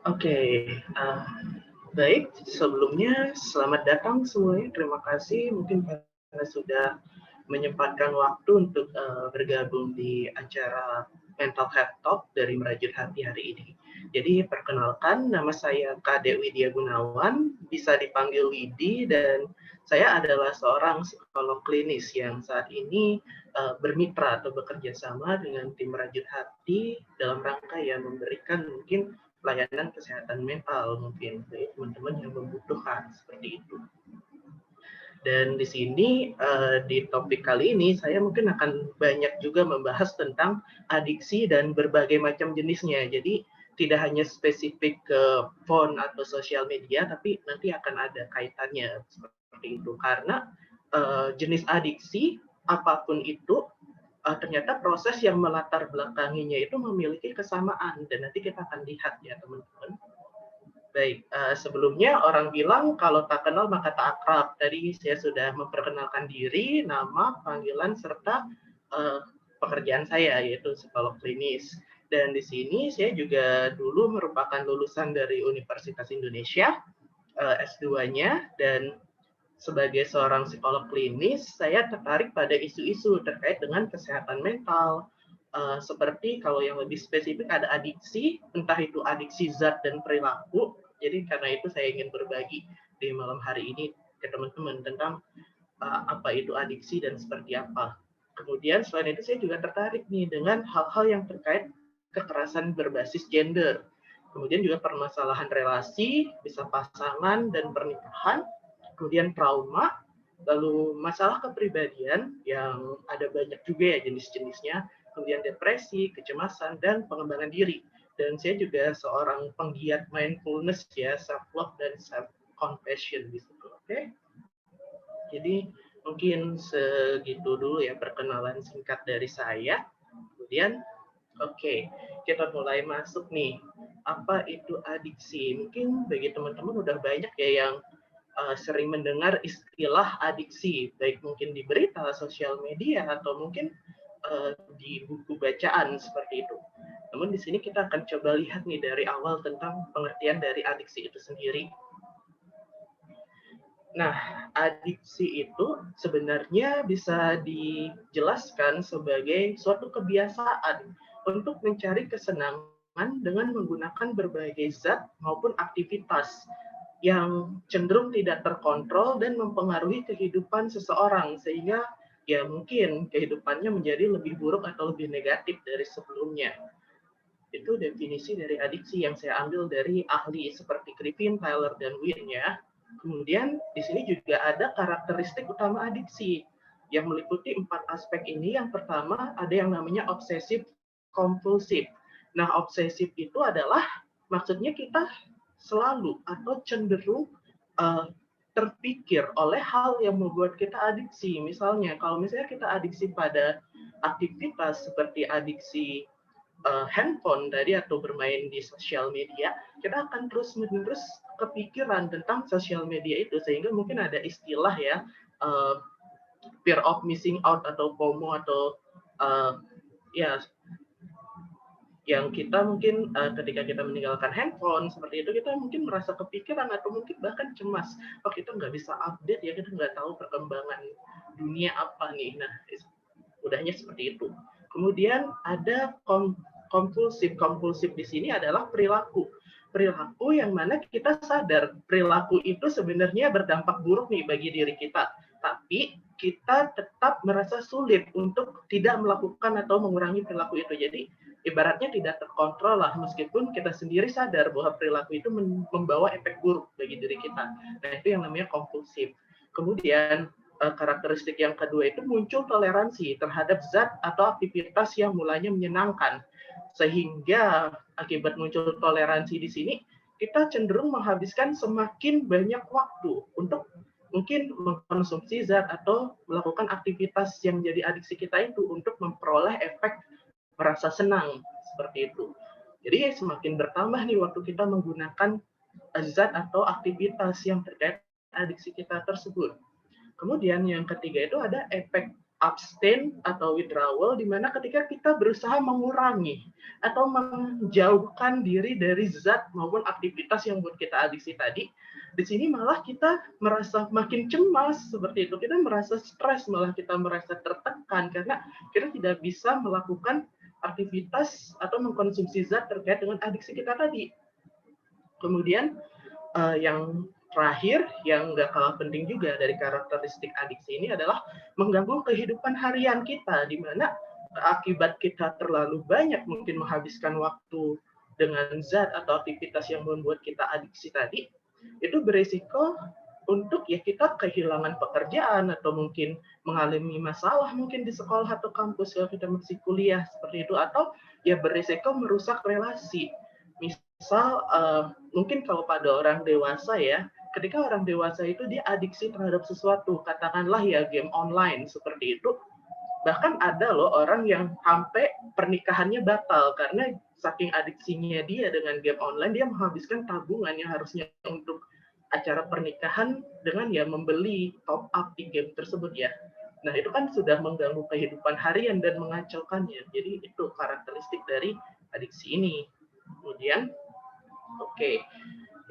Oke, eee, baik. Sebelumnya selamat datang semuanya. Terima kasih mungkin karena sudah menyempatkan waktu untuk, bergabung di acara Mental Health Talk dari Merajut Hati hari ini. Jadi perkenalkan, nama saya Kade Widya Gunawan, bisa dipanggil Widi, dan saya adalah seorang psikolog klinis yang saat ini, bermitra atau bekerja sama dengan tim Merajut Hati dalam rangka ya memberikan mungkin pelayanan kesehatan mental mungkin bagi teman-teman yang membutuhkan, seperti itu. Dan di sini, di topik kali ini saya mungkin akan banyak juga membahas tentang adiksi dan berbagai macam jenisnya. Jadi tidak hanya spesifik ke phone atau sosial media, tapi nanti akan ada kaitannya seperti itu. Karena, jenis adiksi apapun itu, ternyata proses yang melatar belakanginya itu memiliki kesamaan dan nanti kita akan lihat ya teman-teman. Baik, sebelumnya orang bilang kalau tak kenal maka tak akrab. Tadi saya sudah memperkenalkan diri, nama, panggilan, serta pekerjaan saya yaitu psikolog klinis. Dan di sini saya juga dulu merupakan lulusan dari Universitas Indonesia, S2-nya, dan sebagai seorang psikolog klinis, saya tertarik pada isu-isu terkait dengan kesehatan mental. Seperti kalau yang lebih spesifik ada adiksi, entah itu adiksi zat dan perilaku. Jadi karena itu saya ingin berbagi di malam hari ini ke teman-teman tentang apa itu adiksi dan seperti apa. Kemudian selain itu saya juga tertarik nih dengan hal-hal yang terkait kekerasan berbasis gender. Kemudian juga permasalahan relasi, bisa pasangan dan pernikahan, kemudian trauma, lalu masalah kepribadian yang ada banyak juga ya jenis-jenisnya, kemudian depresi, kecemasan, dan pengembangan diri. Dan saya juga seorang penggiat mindfulness ya, self love dan self compassion di situ. Oke. Jadi mungkin segitu dulu ya perkenalan singkat dari saya. Kemudian oke, kita mulai masuk nih. Apa itu adiksi? Mungkin bagi teman-teman udah banyak ya yang sering mendengar istilah adiksi, baik mungkin di berita, sosial media, atau mungkin di buku bacaan seperti itu. Namun di sini kita akan coba lihat nih dari awal tentang pengertian dari adiksi itu sendiri. Nah, adiksi itu sebenarnya bisa dijelaskan sebagai suatu kebiasaan untuk mencari kesenangan dengan menggunakan berbagai zat maupun aktivitas yang cenderung tidak terkontrol dan mempengaruhi kehidupan seseorang, sehingga ya mungkin kehidupannya menjadi lebih buruk atau lebih negatif dari sebelumnya. Itu definisi dari adiksi yang saya ambil dari ahli seperti Griffin, Tyler, dan Wynne ya. Kemudian di sini juga ada karakteristik utama adiksi yang meliputi 4 aspek ini. Yang pertama ada yang namanya obsesif kompulsif. Nah, obsesif itu adalah maksudnya kita selalu atau cenderung uh, terpikir oleh hal yang membuat kita adiksi. Misalnya, kalau misalnya kita adiksi pada aktivitas seperti adiksi handphone tadi atau bermain di sosial media, kita akan terus-menerus kepikiran tentang sosial media itu, sehingga mungkin ada istilah ya, fear of missing out atau FOMO atau ya yang kita mungkin ketika kita meninggalkan handphone seperti itu kita mungkin merasa kepikiran atau mungkin bahkan cemas, oh kita nggak bisa update ya, kita nggak tahu perkembangan dunia apa nih. Nah, udahnya seperti itu. Kemudian ada kompulsif. Kompulsif di sini adalah perilaku. Perilaku yang mana kita sadar perilaku itu sebenarnya berdampak buruk nih bagi diri kita. Tapi kita tetap merasa sulit untuk tidak melakukan atau mengurangi perilaku itu. Jadi ibaratnya tidak terkontrol lah, meskipun kita sendiri sadar bahwa perilaku itu membawa efek buruk bagi diri kita. Nah, itu yang namanya kompulsif. Kemudian karakteristik yang kedua itu muncul toleransi terhadap zat atau aktivitas yang mulanya menyenangkan. Sehingga akibat muncul toleransi di sini, kita cenderung menghabiskan semakin banyak waktu untuk mungkin mengkonsumsi zat atau melakukan aktivitas yang menjadi adiksi kita itu untuk memperoleh efek merasa senang seperti itu. Jadi semakin bertambah nih waktu kita menggunakan zat atau aktivitas yang terkait adiksi kita tersebut. Kemudian yang ketiga itu ada efek abstain atau withdrawal, di mana ketika kita berusaha mengurangi atau menjauhkan diri dari zat maupun aktivitas yang buat kita adiksi tadi, di sini malah kita merasa makin cemas seperti itu, kita merasa stres, malah kita merasa tertekan karena kita tidak bisa melakukan aktivitas atau mengkonsumsi zat terkait dengan adiksi kita tadi. Kemudian yang terakhir, yang nggak kalah penting juga dari karakteristik adiksi ini adalah mengganggu kehidupan harian kita, di mana akibat kita terlalu banyak mungkin menghabiskan waktu dengan zat atau aktivitas yang membuat kita adiksi tadi, itu berisiko untuk ya kita kehilangan pekerjaan atau mungkin mengalami masalah mungkin di sekolah atau kampus kalau kita masih kuliah seperti itu, atau ya berisiko merusak relasi. Misal mungkin kalau pada orang dewasa ya, ketika orang dewasa itu dia adiksi terhadap sesuatu, katakanlah ya game online seperti itu, bahkan ada loh orang yang sampai pernikahannya batal karena saking adiksinya dia dengan game online, dia menghabiskan tabungan yang harusnya untuk acara pernikahan dengan ya membeli top up di game tersebut ya. Nah itu kan sudah mengganggu kehidupan harian dan mengacaukannya. Jadi itu karakteristik dari adiksi ini. Kemudian oke,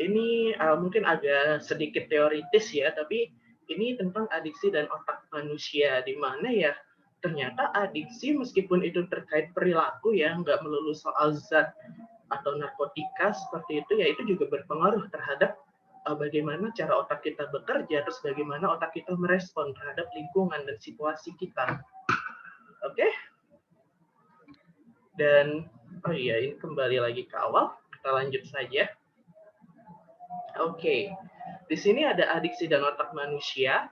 ini mungkin agak sedikit teoritis ya, tapi ini tentang adiksi dan otak manusia, di mana ya ternyata adiksi meskipun itu terkait perilaku ya, nggak melulu soal zat atau narkotika seperti itu, ya itu juga berpengaruh terhadap bagaimana cara otak kita bekerja, terus bagaimana otak kita merespon terhadap lingkungan dan situasi kita. Oke? Dan, oh iya, ini kembali lagi ke awal, kita lanjut saja. Oke, di sini ada adiksi dan otak manusia.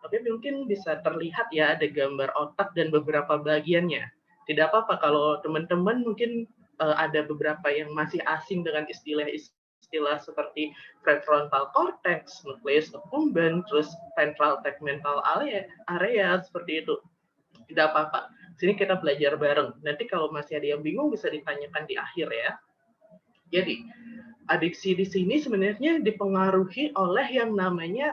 Tapi mungkin bisa terlihat ya ada gambar otak dan beberapa bagiannya. Tidak apa-apa kalau teman-teman mungkin ada beberapa yang masih asing dengan istilah-istilah seperti prefrontal cortex, nucleus accumbens, terus ventral tegmental area seperti itu. Tidak apa-apa. Sini kita belajar bareng. Nanti kalau masih ada yang bingung bisa ditanyakan di akhir ya. Jadi, adiksi di sini sebenarnya dipengaruhi oleh yang namanya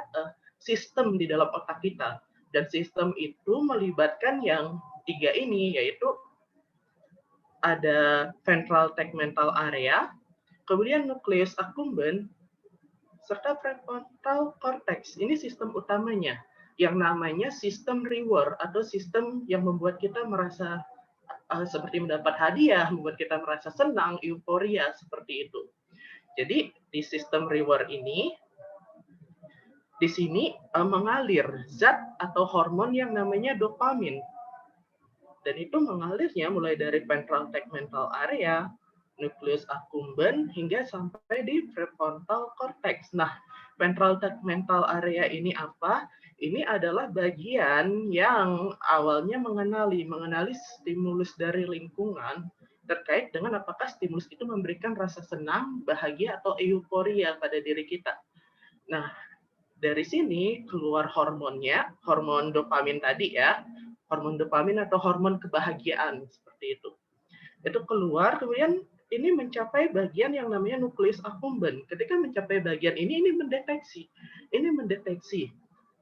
sistem di dalam otak kita. Dan sistem itu melibatkan yang tiga ini, yaitu ada ventral tegmental area, kemudian nucleus accumbens, serta prefrontal cortex. Ini sistem utamanya, yang namanya sistem reward atau sistem yang membuat kita merasa seperti mendapat hadiah, membuat kita merasa senang, euforia, seperti itu. Jadi di sistem reward ini, di sini mengalir zat atau hormon yang namanya dopamin. Dan itu mengalirnya mulai dari ventral tegmental area, nucleus accumbens, hingga sampai di prefrontal cortex. Nah, ventral tegmental area ini apa? Ini adalah bagian yang awalnya mengenali stimulus dari lingkungan terkait dengan apakah stimulus itu memberikan rasa senang, bahagia, atau euforia pada diri kita. Nah, dari sini keluar hormonnya, hormon dopamin tadi ya, hormon dopamin atau hormon kebahagiaan, seperti itu. Itu keluar, kemudian ini mencapai bagian yang namanya nucleus accumbens. Ketika mencapai bagian ini mendeteksi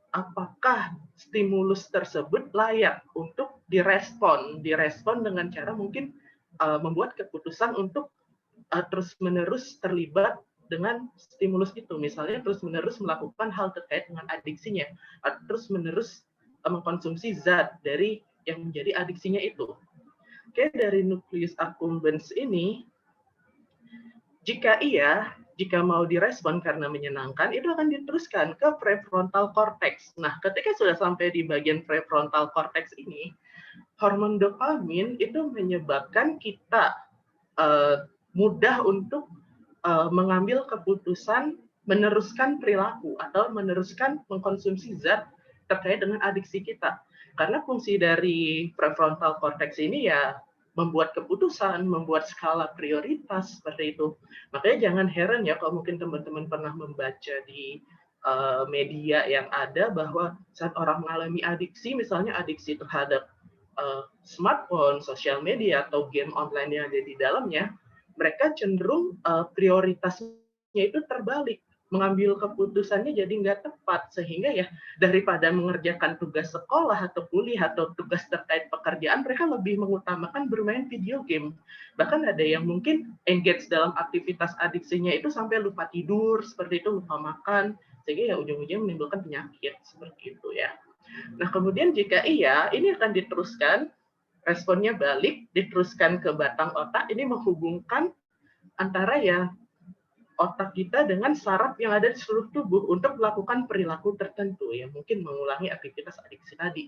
apakah stimulus tersebut layak untuk direspon dengan cara mungkin membuat keputusan untuk terus-menerus terlibat dengan stimulus itu, misalnya terus-menerus melakukan hal terkait dengan adiksinya, atau terus-menerus mengkonsumsi zat dari yang menjadi adiksinya itu. Oke, dari nucleus accumbens ini, jika mau direspon karena menyenangkan, itu akan diteruskan ke prefrontal cortex. Nah, ketika sudah sampai di bagian prefrontal cortex ini, hormon dopamin itu menyebabkan kita mudah untuk mengambil keputusan meneruskan perilaku atau meneruskan mengkonsumsi zat terkait dengan adiksi kita. Karena fungsi dari prefrontal cortex ini ya membuat keputusan, membuat skala prioritas seperti itu. Makanya jangan heran ya kalau mungkin teman-teman pernah membaca di media yang ada bahwa saat orang mengalami adiksi, misalnya adiksi terhadap smartphone, sosial media, atau game online yang ada di dalamnya, mereka cenderung prioritasnya itu terbalik. mengambil keputusannya jadi nggak tepat, sehingga ya daripada mengerjakan tugas sekolah atau kuliah atau tugas terkait pekerjaan, mereka lebih mengutamakan bermain video game. Bahkan ada yang mungkin engage dalam aktivitas adiksinya itu sampai lupa tidur, seperti itu, lupa makan, sehingga ya ujung-ujungnya menimbulkan penyakit seperti itu ya. Nah, kemudian jika iya, ini akan diteruskan, responnya balik, diteruskan ke batang otak, ini menghubungkan antara ya otak kita dengan saraf yang ada di seluruh tubuh untuk melakukan perilaku tertentu yang mungkin mengulangi aktivitas adiksi tadi.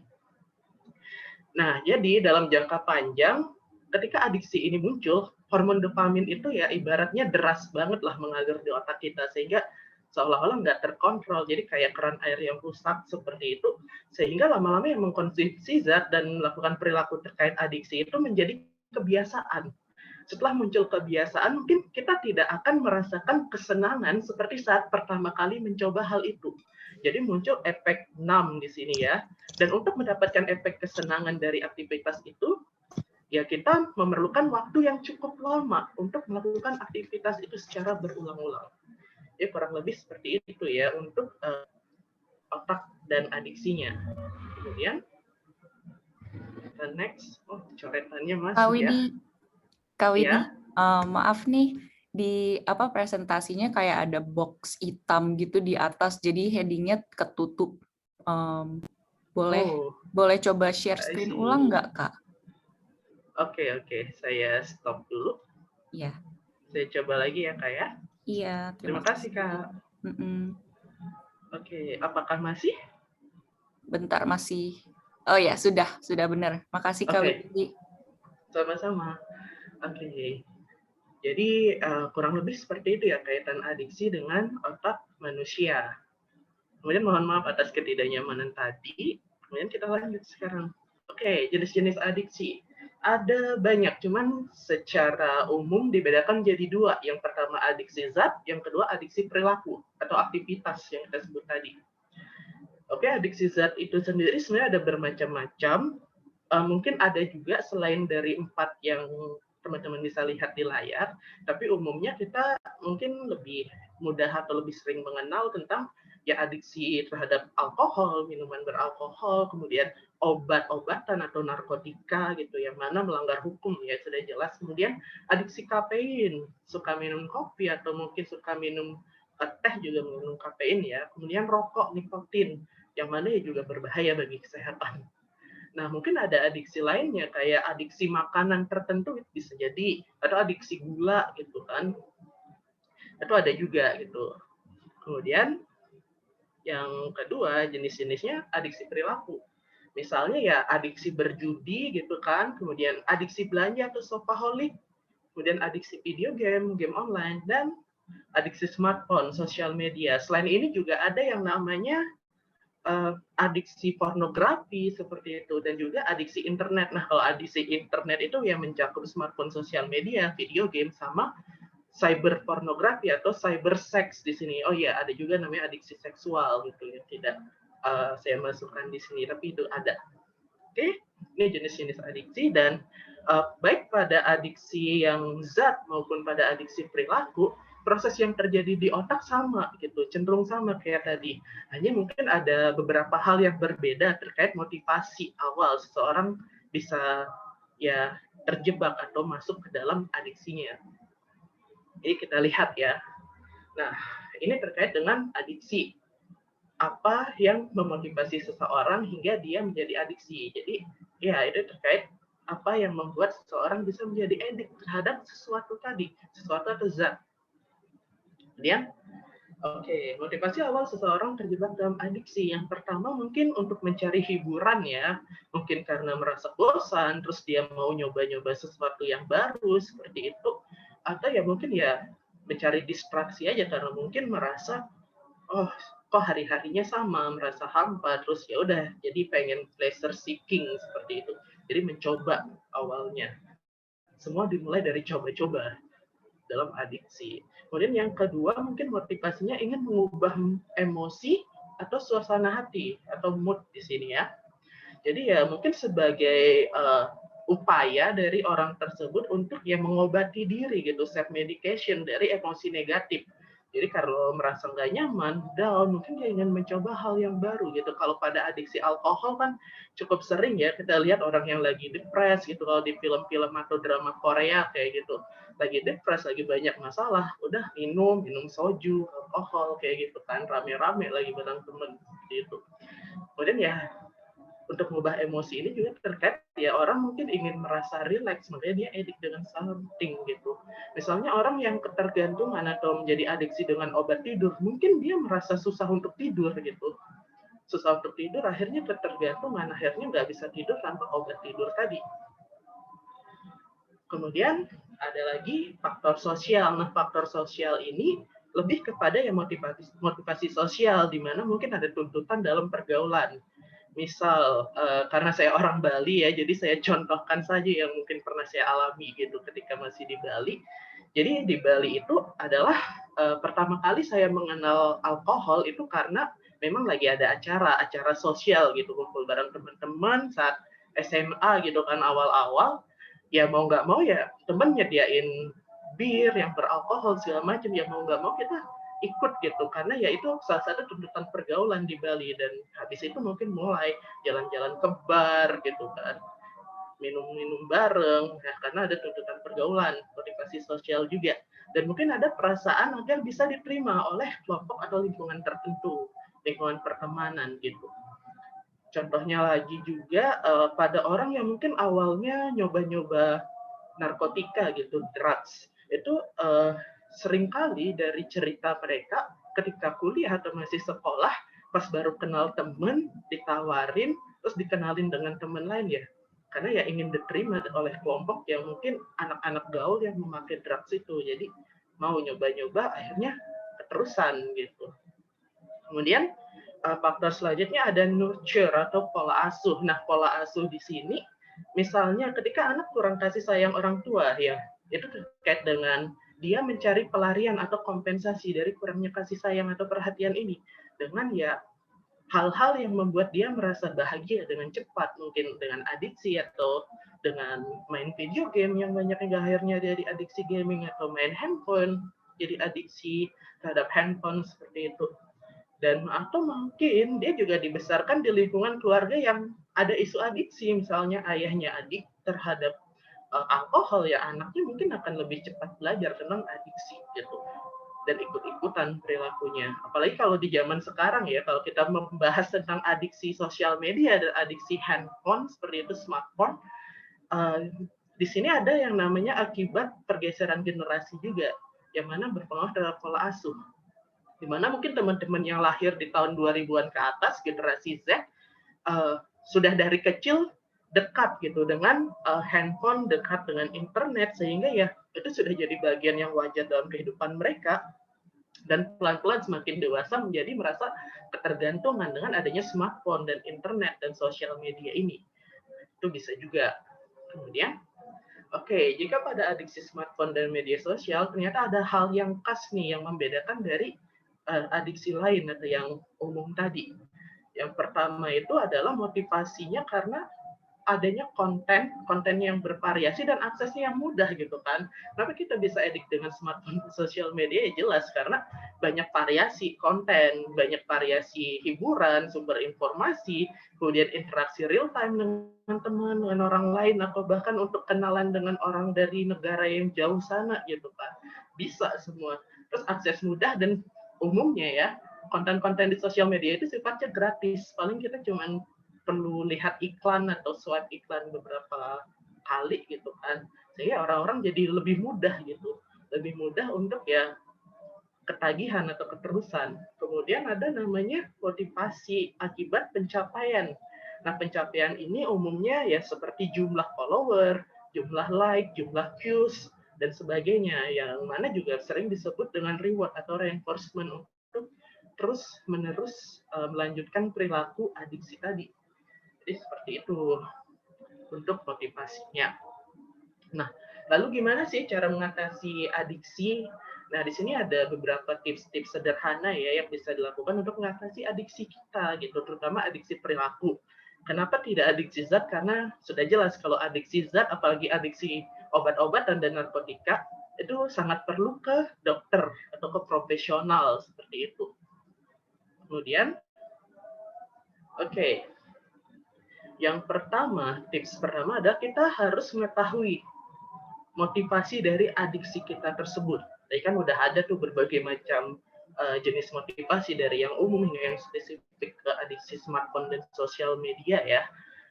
Nah, jadi dalam jangka panjang, ketika adiksi ini muncul, hormon dopamin itu ya ibaratnya deras banget lah mengalir di otak kita, sehingga seolah-olah nggak terkontrol, jadi kayak keran air yang rusak seperti itu, sehingga lama-lama yang mengkonsumsi zat dan melakukan perilaku terkait adiksi itu menjadi kebiasaan. Setelah muncul kebiasaan, mungkin kita tidak akan merasakan kesenangan seperti saat pertama kali mencoba hal itu. Jadi muncul efek numb di sini ya. Dan untuk mendapatkan efek kesenangan dari aktivitas itu, ya kita memerlukan waktu yang cukup lama untuk melakukan aktivitas itu secara berulang-ulang. Ya kurang lebih seperti itu ya untuk otak dan adiksinya. Kemudian next, oh coretannya masuk ya. Kak Widi, Ya. Maaf nih, di presentasinya kayak ada box hitam gitu di atas, jadi headingnya ketutup. Boleh coba share screen ulang nggak, Kak? Oke, saya stop dulu. Iya. Saya coba lagi ya, Kak ya. Iya, terima kasih, Kak. Oke, apakah masih? Bentar, masih. Oh ya, sudah benar. Makasih, Kak Widi. Sama-sama. Oke. Jadi kurang lebih seperti itu ya kaitan adiksi dengan otak manusia. Kemudian mohon maaf atas ketidaknyamanan tadi. Kemudian kita lanjut sekarang. Oke, jenis-jenis adiksi. Ada banyak, cuman secara umum dibedakan jadi dua. Yang pertama adiksi zat, yang kedua adiksi perilaku atau aktivitas yang kita sebut tadi. Oke, adiksi zat itu sendiri sebenarnya ada bermacam-macam. Mungkin ada juga selain dari 4 yang teman-teman bisa lihat di layar, tapi umumnya kita mungkin lebih mudah atau lebih sering mengenal tentang ya adiksi terhadap alkohol, minuman beralkohol, kemudian obat-obatan atau narkotika gitu, yang mana melanggar hukum ya sudah jelas. Kemudian adiksi kafein, suka minum kopi atau mungkin suka minum teh juga mengandung kafein ya. Kemudian rokok, nikotin, yang mana ya juga berbahaya bagi kesehatan. Nah, mungkin ada adiksi lainnya, kayak adiksi makanan tertentu bisa jadi, atau adiksi gula gitu kan. Itu ada juga gitu. Kemudian yang kedua jenis-jenisnya adiksi perilaku. Misalnya ya adiksi berjudi gitu kan, kemudian adiksi belanja atau shopaholic, kemudian adiksi video game, game online, dan adiksi smartphone, sosial media. Selain ini juga ada yang namanya adiksi pornografi seperti itu, dan juga adiksi internet. Nah, kalau adiksi internet itu yang mencakup smartphone, sosial media, video game, sama cyber pornografi atau cyber sex di sini. Oh ya, ada juga namanya adiksi seksual gitu ya. Tidak saya masukkan di sini, tapi itu ada. Oke, ini jenis-jenis adiksi, dan baik pada adiksi yang zat maupun pada adiksi perilaku, proses yang terjadi di otak sama gitu, cenderung sama kayak tadi. Hanya mungkin ada beberapa hal yang berbeda terkait motivasi awal seseorang bisa ya terjebak atau masuk ke dalam adiksinya. Jadi kita lihat ya. Nah, ini terkait dengan adiksi. Apa yang memotivasi seseorang hingga dia menjadi adiksi. Jadi ya itu terkait apa yang membuat seseorang bisa menjadi edik terhadap sesuatu tadi, sesuatu atau zat. Kemudian, motivasi awal seseorang terjebak dalam adiksi. Yang pertama mungkin untuk mencari hiburan ya, mungkin karena merasa bosan, terus dia mau nyoba-nyoba sesuatu yang baru seperti itu, atau ya mungkin ya mencari distraksi aja karena mungkin merasa oh kok hari-harinya sama, merasa hampa, terus ya udah jadi pengen pleasure seeking seperti itu. Jadi mencoba awalnya. Semua dimulai dari coba-coba dalam adiksi. Kemudian yang kedua mungkin motivasinya ingin mengubah emosi atau suasana hati atau mood di sini ya. Jadi ya mungkin sebagai upaya dari orang tersebut untuk ya mengobati diri gitu, self medication dari emosi negatif. Jadi kalau merasa nggak nyaman, down, mungkin dia ingin mencoba hal yang baru gitu. Kalau pada adiksi alkohol kan cukup sering ya kita lihat orang yang lagi depres gitu kalau di film-film atau drama Korea kayak gitu. Lagi depres, lagi banyak masalah, udah minum soju, alkohol kayak gitu kan, rame-rame lagi bareng temen gitu. Kemudian ya untuk mengubah emosi ini juga terkait ya orang mungkin ingin merasa rileks, makanya dia edik dengan something gitu. Misalnya orang yang ketergantungan atau menjadi adiksi dengan obat tidur, mungkin dia merasa susah untuk tidur gitu. Susah untuk tidur, akhirnya ketergantungan, akhirnya nggak bisa tidur tanpa obat tidur tadi. Kemudian ada lagi faktor sosial. Nah, faktor sosial ini lebih kepada yang motivasi sosial, di mana mungkin ada tuntutan dalam pergaulan. Misal karena saya orang Bali ya, jadi saya contohkan saja yang mungkin pernah saya alami gitu ketika masih di Bali. Jadi di Bali itu adalah pertama kali saya mengenal alkohol itu karena memang lagi ada acara sosial gitu, kumpul bareng teman-teman saat SMA gitu kan awal-awal. Ya mau nggak mau ya temen nyediain bir yang beralkohol segala macam, ya mau nggak mau kita ikut gitu karena ya itu salah satu tuntutan pergaulan di Bali. Dan habis itu mungkin mulai jalan-jalan ke bar gitu kan, minum-minum bareng ya karena ada tuntutan pergaulan, motivasi sosial juga, dan mungkin ada perasaan agar bisa diterima oleh kelompok atau lingkungan tertentu, lingkungan pertemanan gitu. Contohnya lagi juga pada orang yang mungkin awalnya nyoba-nyoba narkotika gitu, drugs, itu seringkali dari cerita mereka ketika kuliah atau masih sekolah, pas baru kenal temen, ditawarin, terus dikenalin dengan temen lain ya, karena ya ingin diterima oleh kelompok yang mungkin anak-anak gaul yang memakai drugs itu, jadi mau nyoba-nyoba, akhirnya keterusan gitu. Kemudian faktor selanjutnya ada nurture atau pola asuh. Nah, pola asuh di sini misalnya ketika anak kurang kasih sayang orang tua ya, itu terkait dengan dia mencari pelarian atau kompensasi dari kurangnya kasih sayang atau perhatian ini dengan ya hal-hal yang membuat dia merasa bahagia dengan cepat, mungkin dengan adiksi atau dengan main video game yang banyaknya akhirnya dari adiksi gaming, atau main handphone jadi adiksi terhadap handphone seperti itu. Dan atau mungkin dia juga dibesarkan di lingkungan keluarga yang ada isu adiksi, misalnya ayahnya adik terhadap alkohol, ya anaknya mungkin akan lebih cepat belajar tentang adiksi gitu dan ikut-ikutan perilakunya. Apalagi kalau di zaman sekarang ya, kalau kita membahas tentang adiksi sosial media dan adiksi handphone seperti itu, smartphone, di sini ada yang namanya akibat pergeseran generasi juga, yang mana berpengaruh terhadap pola asuh. Di mana mungkin teman-teman yang lahir di tahun 2000-an ke atas, generasi Z, sudah dari kecil dekat gitu dengan handphone, dekat dengan internet, sehingga ya itu sudah jadi bagian yang wajar dalam kehidupan mereka, dan pelan-pelan semakin dewasa menjadi merasa ketergantungan dengan adanya smartphone dan internet dan sosial media ini. Itu bisa juga. Kemudian, jika pada adiksi smartphone dan media sosial, ternyata ada hal yang khas nih yang membedakan dari adiksi lain atau yang umum tadi. Yang pertama itu adalah motivasinya karena adanya konten yang bervariasi dan aksesnya yang mudah gitu kan. Kenapa kita bisa edik dengan smartphone sosial media? Ya jelas karena banyak variasi konten, banyak variasi hiburan, sumber informasi, kemudian interaksi real time dengan teman, dengan orang lain, atau bahkan untuk kenalan dengan orang dari negara yang jauh sana gitu kan. Bisa semua. Terus akses mudah, dan umumnya ya konten-konten di sosial media itu sifatnya gratis. Paling kita cuma perlu lihat iklan atau swipe iklan beberapa kali gitu kan, sehingga orang-orang jadi lebih mudah gitu, lebih mudah untuk ya ketagihan atau keterusan. Kemudian ada namanya motivasi akibat pencapaian. Nah, pencapaian ini umumnya ya seperti jumlah follower, jumlah like, jumlah views, dan sebagainya, yang mana juga sering disebut dengan reward atau reinforcement untuk terus-menerus melanjutkan perilaku adiksi tadi. Jadi seperti itu untuk motivasinya. Nah, lalu gimana sih cara mengatasi adiksi? Nah, di sini ada beberapa tips-tips sederhana ya yang bisa dilakukan untuk mengatasi adiksi kita gitu, terutama adiksi perilaku. Kenapa tidak adiksi zat? Karena sudah jelas kalau adiksi zat, apalagi adiksi obat-obatan dan narkotika, itu sangat perlu ke dokter atau ke profesional seperti itu. Kemudian, oke, yang pertama, tips pertama adalah kita harus mengetahui motivasi dari adiksi kita tersebut. Tadi kan udah ada tuh berbagai macam jenis motivasi dari yang umum hingga yang spesifik ke adiksi smartphone dan sosial media ya.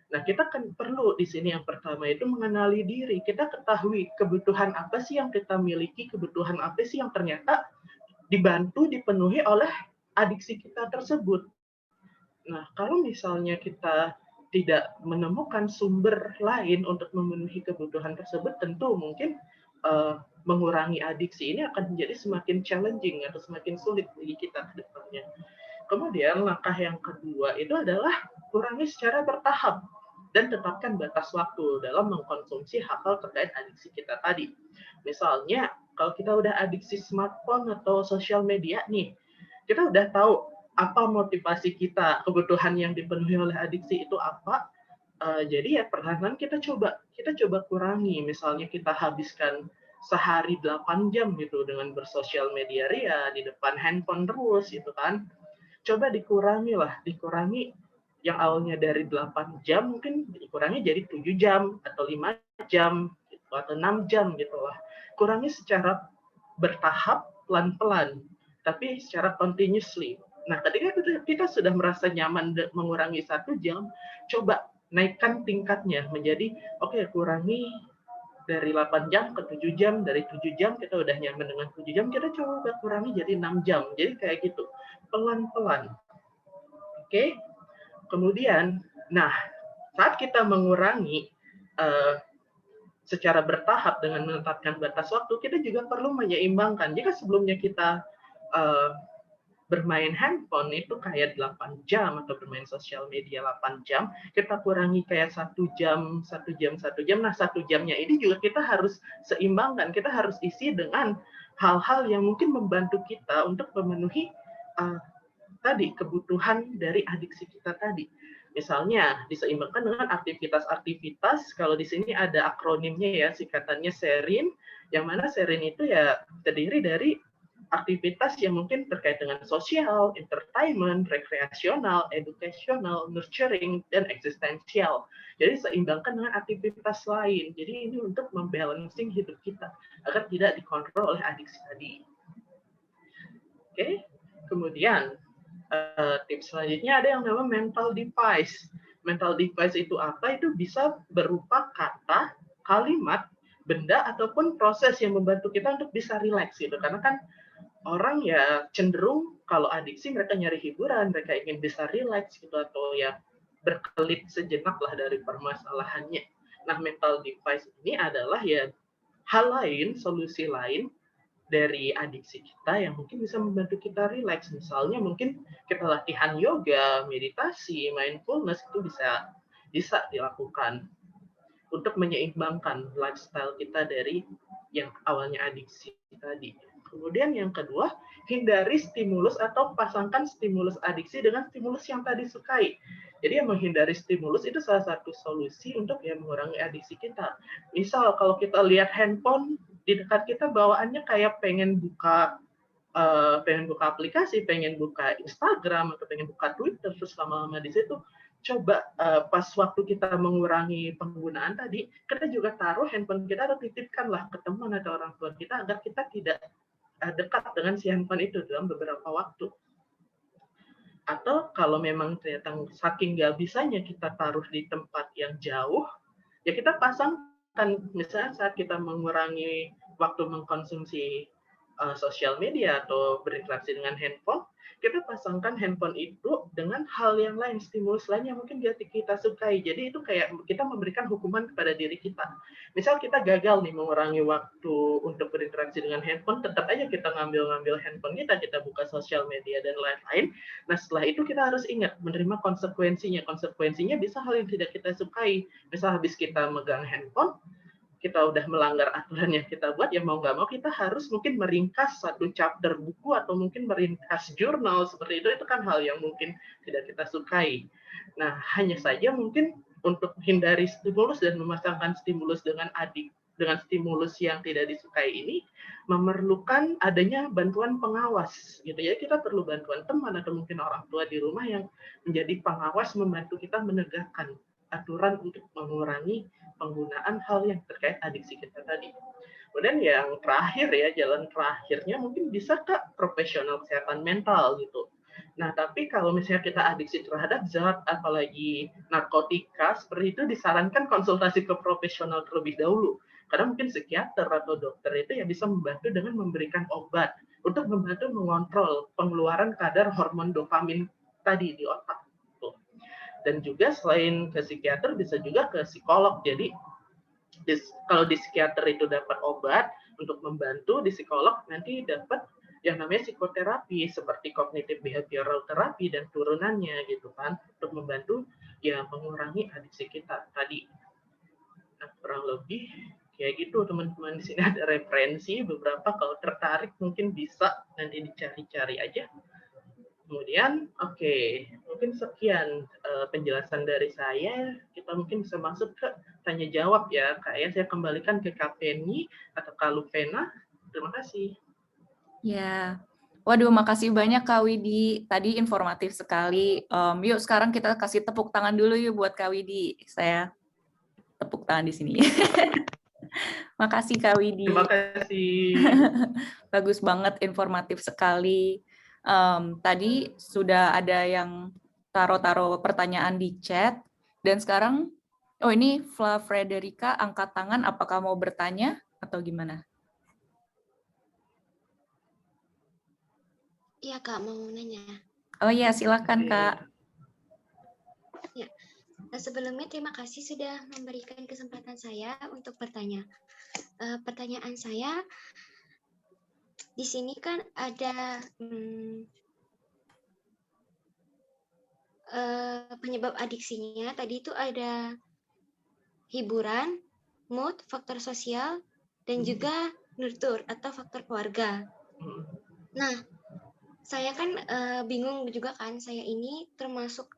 Nah, kita kan perlu di sini yang pertama itu mengenali diri. Kita ketahui kebutuhan apa sih yang kita miliki, kebutuhan apa sih yang ternyata dibantu dipenuhi oleh adiksi kita tersebut. Nah, kalau misalnya kita tidak menemukan sumber lain untuk memenuhi kebutuhan tersebut, tentu mungkin mengurangi adiksi ini akan menjadi semakin challenging atau semakin sulit bagi kita ke depannya. Kemudian langkah yang kedua itu adalah kurangi secara bertahap dan tetapkan batas waktu dalam mengkonsumsi hal-hal terkait adiksi kita tadi. Misalnya, kalau kita udah adiksi smartphone atau sosial media nih, kita udah tahu apa motivasi kita, kebutuhan yang dipenuhi oleh adiksi itu apa. Jadi ya perlahan kita coba kurangi. Misalnya kita habiskan sehari 8 jam gitu dengan bersosial media ria di depan handphone terus gitu kan. Coba dikurangi yang awalnya dari 8 jam mungkin dikurangi jadi 7 jam atau 5 jam gitu, atau 6 jam gitu lah. Kurangi secara bertahap, pelan-pelan, tapi secara continuously. Nah, ketika kita sudah merasa nyaman mengurangi 1 jam, coba naikkan tingkatnya menjadi oke, kurangi dari 8 jam ke 7 jam, dari 7 jam kita udah nyaman dengan 7 jam, kita coba kurangi jadi 6 jam. Jadi kayak gitu, pelan-pelan. Oke. Kemudian, nah, saat kita mengurangi secara bertahap dengan menetapkan batas waktu, kita juga perlu menyeimbangkan. Jika sebelumnya kita bermain handphone itu kayak 8 jam atau bermain sosial media 8 jam, kita kurangi kayak 1 jam. Nah, 1 jamnya ini juga kita harus seimbangkan, kita harus isi dengan hal-hal yang mungkin membantu kita untuk memenuhi tadi kebutuhan dari adiksi kita tadi. Misalnya diseimbangkan dengan aktivitas-aktivitas, kalau di sini ada akronimnya ya, singkatannya SERIN, yang mana SERIN itu ya terdiri dari aktivitas yang mungkin terkait dengan sosial, entertainment, rekreasional, educational, nurturing, dan eksistensial. Jadi seimbangkan dengan aktivitas lain. Jadi ini untuk membalancing hidup kita agar tidak dikontrol oleh adiksi tadi. Oke, kemudian tips selanjutnya ada yang namanya mental device. Mental device itu apa? Itu bisa berupa kata, kalimat, benda, ataupun proses yang membantu kita untuk bisa rileks gitu. Karena kan orang ya cenderung kalau adiksi mereka nyari hiburan, mereka ingin bisa rileks gitu atau ya berkelit sejenak lah dari permasalahannya. Nah, mental device ini adalah ya hal lain, solusi lain dari adiksi kita yang mungkin bisa membantu kita rileks. Misalnya mungkin kita latihan yoga, meditasi, mindfulness itu bisa dilakukan untuk menyeimbangkan lifestyle kita dari yang awalnya adiksi tadi. Kemudian yang kedua, hindari stimulus atau pasangkan stimulus adiksi dengan stimulus yang tadi sukai. Jadi yang menghindari stimulus itu salah satu solusi untuk ya mengurangi adiksi kita. Misal kalau kita lihat handphone di dekat kita bawaannya kayak pengen buka aplikasi, pengen buka Instagram atau pengen buka Twitter terus lama-lama di situ, coba pas waktu kita mengurangi penggunaan tadi, kita juga taruh handphone kita atau titipkanlah ke teman atau orang tua kita agar kita tidak dekat dengan si handphone itu dalam beberapa waktu. Atau kalau memang ternyata saking nggak bisanya kita taruh di tempat yang jauh, ya kita pasangkan, misalnya saat kita mengurangi waktu mengkonsumsi sosial media atau berinteraksi dengan handphone, kita pasangkan handphone itu dengan hal yang lain, stimulus lain yang mungkin kita sukai. Jadi itu kayak kita memberikan hukuman kepada diri kita. Misal kita gagal nih mengurangi waktu untuk berinteraksi dengan handphone, tetap aja kita ngambil handphone kita buka sosial media dan lain-lain. Nah, setelah itu kita harus ingat menerima konsekuensinya. Konsekuensinya bisa hal yang tidak kita sukai. Misal habis kita megang handphone, kita udah melanggar aturan yang kita buat, ya mau nggak mau kita harus mungkin meringkas satu chapter buku atau mungkin meringkas jurnal seperti itu kan hal yang mungkin tidak kita sukai. Nah, hanya saja mungkin untuk hindari stimulus dan memasangkan stimulus dengan dengan stimulus yang tidak disukai ini memerlukan adanya bantuan pengawas gitu ya. Kita perlu bantuan teman atau mungkin orang tua di rumah yang menjadi pengawas, membantu kita menegakkan aturan untuk mengurangi penggunaan hal yang terkait adiksi kita tadi. Kemudian yang terakhir ya, jalan terakhirnya mungkin bisa ke profesional kesehatan mental gitu. Nah, tapi kalau misalnya kita adiksi terhadap zat, apalagi narkotika, seperti itu disarankan konsultasi ke profesional terlebih dahulu. Karena mungkin psikiater atau dokter itu yang bisa membantu dengan memberikan obat untuk membantu mengontrol pengeluaran kadar hormon dopamin tadi di otak. Dan juga selain ke psikiater, bisa juga ke psikolog. Jadi kalau di psikiater itu dapat obat untuk membantu, di psikolog nanti dapat yang namanya psikoterapi seperti cognitive behavioral therapy dan turunannya gitu kan, untuk membantu ya mengurangi adiksi kita tadi. Nah, kurang lebih kayak gitu teman-teman. Di sini ada referensi beberapa, kalau tertarik mungkin bisa nanti dicari-cari aja. Kemudian, oke, mungkin sekian penjelasan dari saya. Kita mungkin bisa masuk ke tanya jawab ya. Kayaknya saya kembalikan ke Kak Penny atau Kak Luvena. Terima kasih. Ya, waduh, makasih banyak Kak Widi. Tadi informatif sekali. Yuk sekarang kita kasih tepuk tangan dulu yuk buat Kak Widi. Saya tepuk tangan di sini. Makasih Kak Widi. Terima kasih. Bagus banget, informatif sekali. Tadi sudah ada yang taruh-taruh pertanyaan di chat. Dan sekarang, oh ini Fla Frederica angkat tangan, apakah mau bertanya atau gimana? Iya Kak, mau nanya. Oh iya, silakan Kak. Ya, sebelumnya terima kasih sudah memberikan kesempatan saya untuk bertanya. Pertanyaan saya, di sini kan ada penyebab adiksinya. Tadi itu ada hiburan, mood, faktor sosial, dan juga nurture atau faktor keluarga. Nah, saya kan bingung juga kan, saya ini termasuk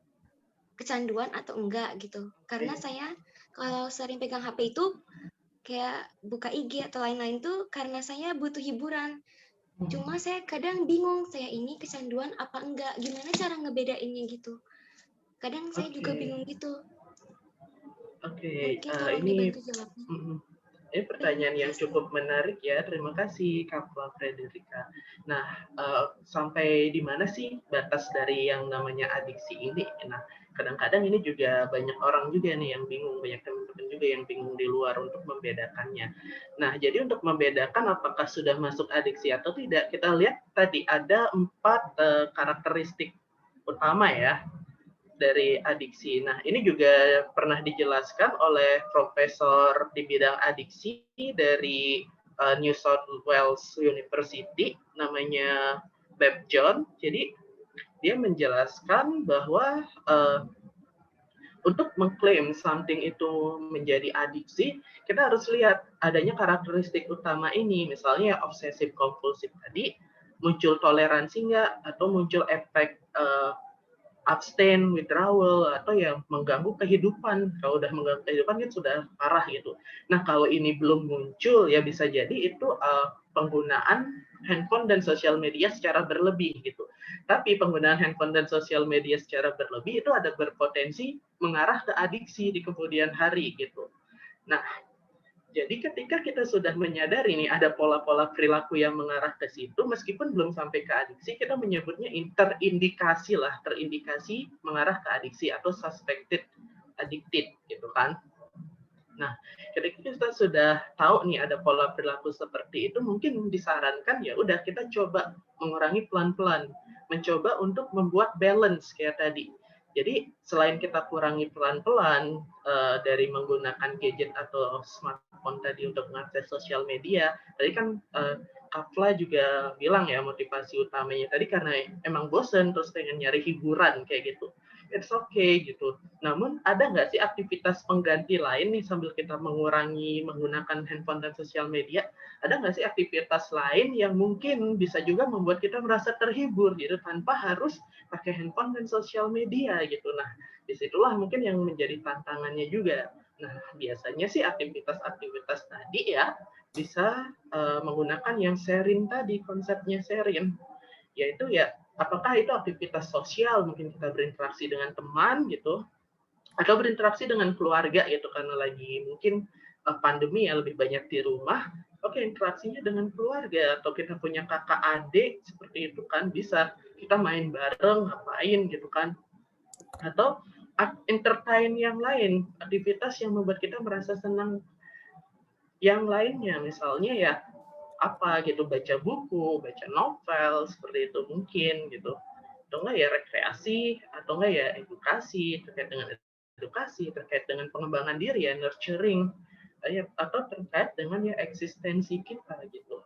kecanduan atau enggak gitu. Karena saya kalau sering pegang HP itu kayak buka IG atau lain-lain tuh karena saya butuh hiburan. Cuma saya kadang bingung, saya ini kecanduan apa enggak. Gimana cara ngebedainnya gitu. Kadang saya juga bingung gitu. Oke, Mungkin tolong ini dibantu jawabnya. Ini pertanyaan yang cukup menarik ya. Terima kasih Kak Frederica. Nah, sampai di mana sih batas dari yang namanya adiksi ini? Nah, kadang-kadang ini juga banyak orang juga nih yang bingung, banyak teman-teman juga yang bingung di luar untuk membedakannya. Nah, jadi untuk membedakan apakah sudah masuk adiksi atau tidak, kita lihat tadi ada 4 karakteristik utama ya dari adiksi. Nah, ini juga pernah dijelaskan oleh profesor di bidang adiksi dari New South Wales University, namanya Beb John. Jadi, dia menjelaskan bahwa untuk mengklaim something itu menjadi adiksi, kita harus lihat adanya karakteristik utama ini. Misalnya obsesif kompulsif tadi, muncul toleransi nggak, atau muncul efek abstain, withdrawal, atau yang mengganggu kehidupan. Kalau udah mengganggu kehidupan kan sudah parah gitu. Nah, kalau ini belum muncul, ya bisa jadi itu penggunaan handphone dan sosial media secara berlebih gitu. Tapi penggunaan handphone dan sosial media secara berlebih itu ada berpotensi mengarah ke adiksi di kemudian hari gitu. Nah, jadi ketika kita sudah menyadari nih ada pola-pola perilaku yang mengarah ke situ, meskipun belum sampai ke adiksi, kita menyebutnya terindikasi mengarah ke adiksi atau suspected addicted gitu kan. Nah, ketika kita sudah tahu nih ada pola perilaku seperti itu, mungkin disarankan ya udah kita coba mengurangi pelan-pelan, mencoba untuk membuat balance kayak tadi. Jadi selain kita kurangi pelan-pelan dari menggunakan gadget atau smartphone tadi untuk mengakses sosial media, tadi kan Kafla juga bilang ya motivasi utamanya tadi karena emang bosen terus pengen nyari hiburan kayak gitu. It's okay gitu. Namun ada nggak sih aktivitas pengganti lain nih sambil kita mengurangi menggunakan handphone dan sosial media? Ada nggak sih aktivitas lain yang mungkin bisa juga membuat kita merasa terhibur gitu tanpa harus pakai handphone dan sosial media gitu. Nah, disitulah mungkin yang menjadi tantangannya juga. Nah, biasanya sih aktivitas-aktivitas tadi tadi ya bisa menggunakan yang Sherin tadi, konsepnya Sherin, yaitu ya apakah itu aktivitas sosial, mungkin kita berinteraksi dengan teman gitu, atau berinteraksi dengan keluarga gitu karena lagi mungkin pandemi ya lebih banyak di rumah. Oke, interaksinya dengan keluarga atau kita punya kakak adik seperti itu kan bisa kita main bareng ngapain gitu kan, atau entertain yang lain, aktivitas yang membuat kita merasa senang yang lainnya, misalnya ya apa gitu, baca buku, baca novel seperti itu mungkin gitu, atau enggak ya rekreasi, atau enggak ya edukasi, terkait dengan edukasi, terkait dengan pengembangan diri ya nurturing, atau terkait dengan ya eksistensi kita gitu.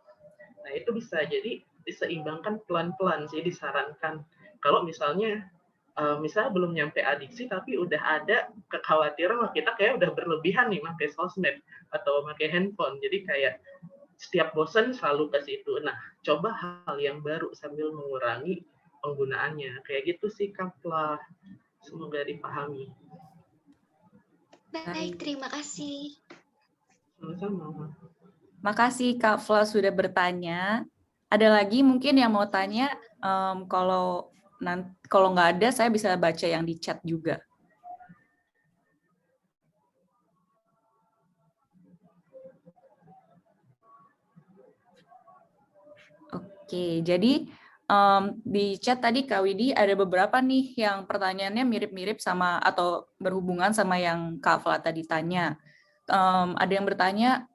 Nah itu bisa jadi diseimbangkan pelan-pelan sih, disarankan kalau misalnya misalnya belum nyampe adiksi tapi udah ada kekhawatiran wah kita kayak udah berlebihan nih pakai sosmed atau pakai handphone, jadi kayak setiap bosan selalu ke situ. Nah, coba hal yang baru sambil mengurangi penggunaannya. Kayak gitu sih, Kak. Semoga dipahami. Baik, terima kasih. Sama-sama. Makasih Kak Fla sudah bertanya. Ada lagi mungkin yang mau tanya? Kalau nggak ada, saya bisa baca yang di chat juga. Oke, jadi di chat tadi Kak Widi ada beberapa nih yang pertanyaannya mirip-mirip sama atau berhubungan sama yang Kak Fla tadi tanya. Ada yang bertanya,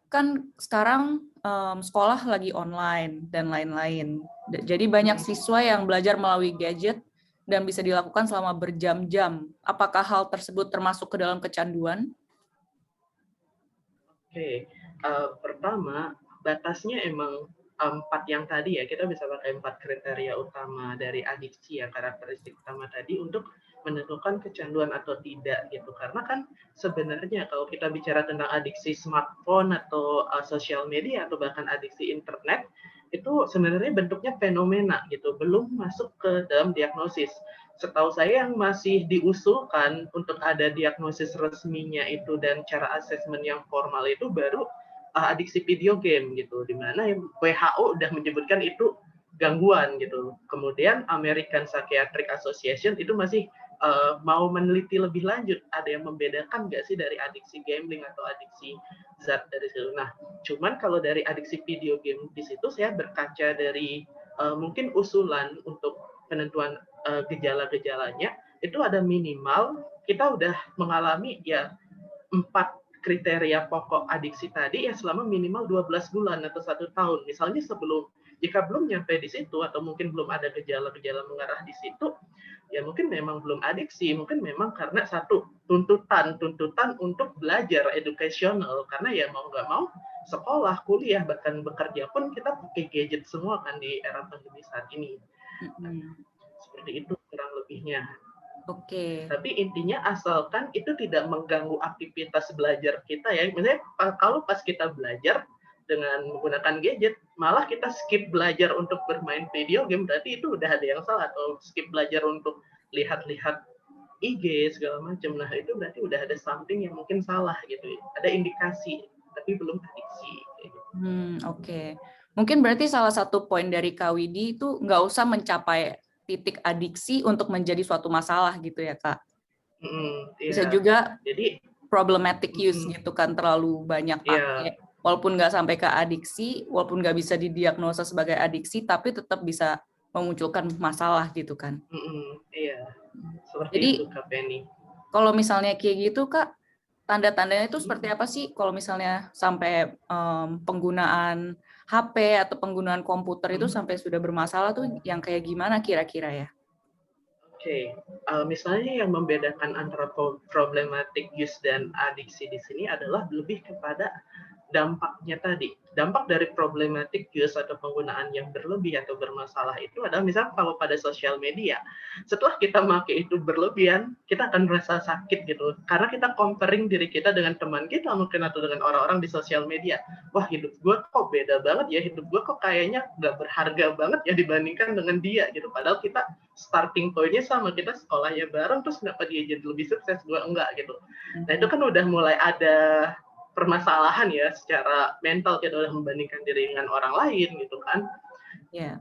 kan sekarang sekolah lagi online dan lain-lain. Jadi banyak siswa yang belajar melalui gadget dan bisa dilakukan selama berjam-jam. Apakah hal tersebut termasuk ke dalam kecanduan? Oke, pertama batasnya emang 4 yang tadi ya, kita bisa pakai 4 kriteria utama dari adiksi ya, karakteristik utama tadi untuk menentukan kecanduan atau tidak gitu. Karena kan sebenarnya kalau kita bicara tentang adiksi smartphone atau sosial media atau bahkan adiksi internet, itu sebenarnya bentuknya fenomena gitu, belum masuk ke dalam diagnosis. Setahu saya yang masih diusulkan untuk ada diagnosis resminya itu dan cara asesmen yang formal itu baru adiksi video game gitu, di mana WHO udah menyebutkan itu gangguan gitu. Kemudian American Psychiatric Association itu masih mau meneliti lebih lanjut, ada yang membedakan nggak sih dari adiksi gambling atau adiksi zat dari situ. Nah, cuman kalau dari adiksi video game di situ saya berkaca dari mungkin usulan untuk penentuan gejala-gejalanya itu ada minimal kita udah mengalami ya 4 kriteria pokok adiksi tadi ya selama minimal 12 bulan atau 1 tahun. Misalnya jika belum nyampe di situ atau mungkin belum ada gejala-gejala mengarah di situ, ya mungkin memang belum adiksi, mungkin memang karena satu tuntutan untuk belajar educational, karena ya mau nggak mau sekolah, kuliah, bahkan bekerja pun kita pakai gadget semua kan di era pandemi saat ini. Seperti itu kurang lebihnya. Oke. Tapi intinya asalkan itu tidak mengganggu aktivitas belajar kita ya. Misalnya kalau pas kita belajar dengan menggunakan gadget, malah kita skip belajar untuk bermain video game, berarti itu udah ada yang salah. Atau skip belajar untuk lihat-lihat IG segala macam. Nah itu berarti udah ada something yang mungkin salah gitu. Ada indikasi, tapi belum adiksi. Gitu. Oke. Mungkin berarti salah satu poin dari Kak Widi itu nggak usah mencapai titik adiksi untuk menjadi suatu masalah gitu ya Kak. Bisa juga jadi problematic use gitu kan, terlalu banyak pakai. Walaupun nggak sampai ke adiksi, walaupun nggak bisa didiagnosa sebagai adiksi, tapi tetap bisa memunculkan masalah gitu kan. Iya, seperti jadi, itu Kak Penny. Kalau misalnya kayak gitu Kak, tanda-tandanya itu seperti apa sih kalau misalnya sampai penggunaan HP atau penggunaan komputer itu sampai sudah bermasalah tuh yang kayak gimana kira-kira ya? Oke, misalnya yang membedakan antara problematic use dan adiksi di sini adalah lebih kepada dampaknya tadi. Dampak dari problematic use atau penggunaan yang berlebih atau bermasalah itu adalah misalnya kalau pada sosial media, setelah kita pakai itu berlebihan, kita akan merasa sakit gitu. Karena kita comparing diri kita dengan teman kita mungkin atau dengan orang-orang di sosial media. Wah, hidup gue kok beda banget ya, hidup gue kok kayaknya nggak berharga banget ya dibandingkan dengan dia gitu. Padahal kita starting point-nya sama, kita sekolahnya bareng, terus kenapa dia jadi lebih sukses, gue enggak gitu. Nah itu kan udah mulai ada permasalahan ya secara mental kita udah membandingkan diri dengan orang lain gitu kan.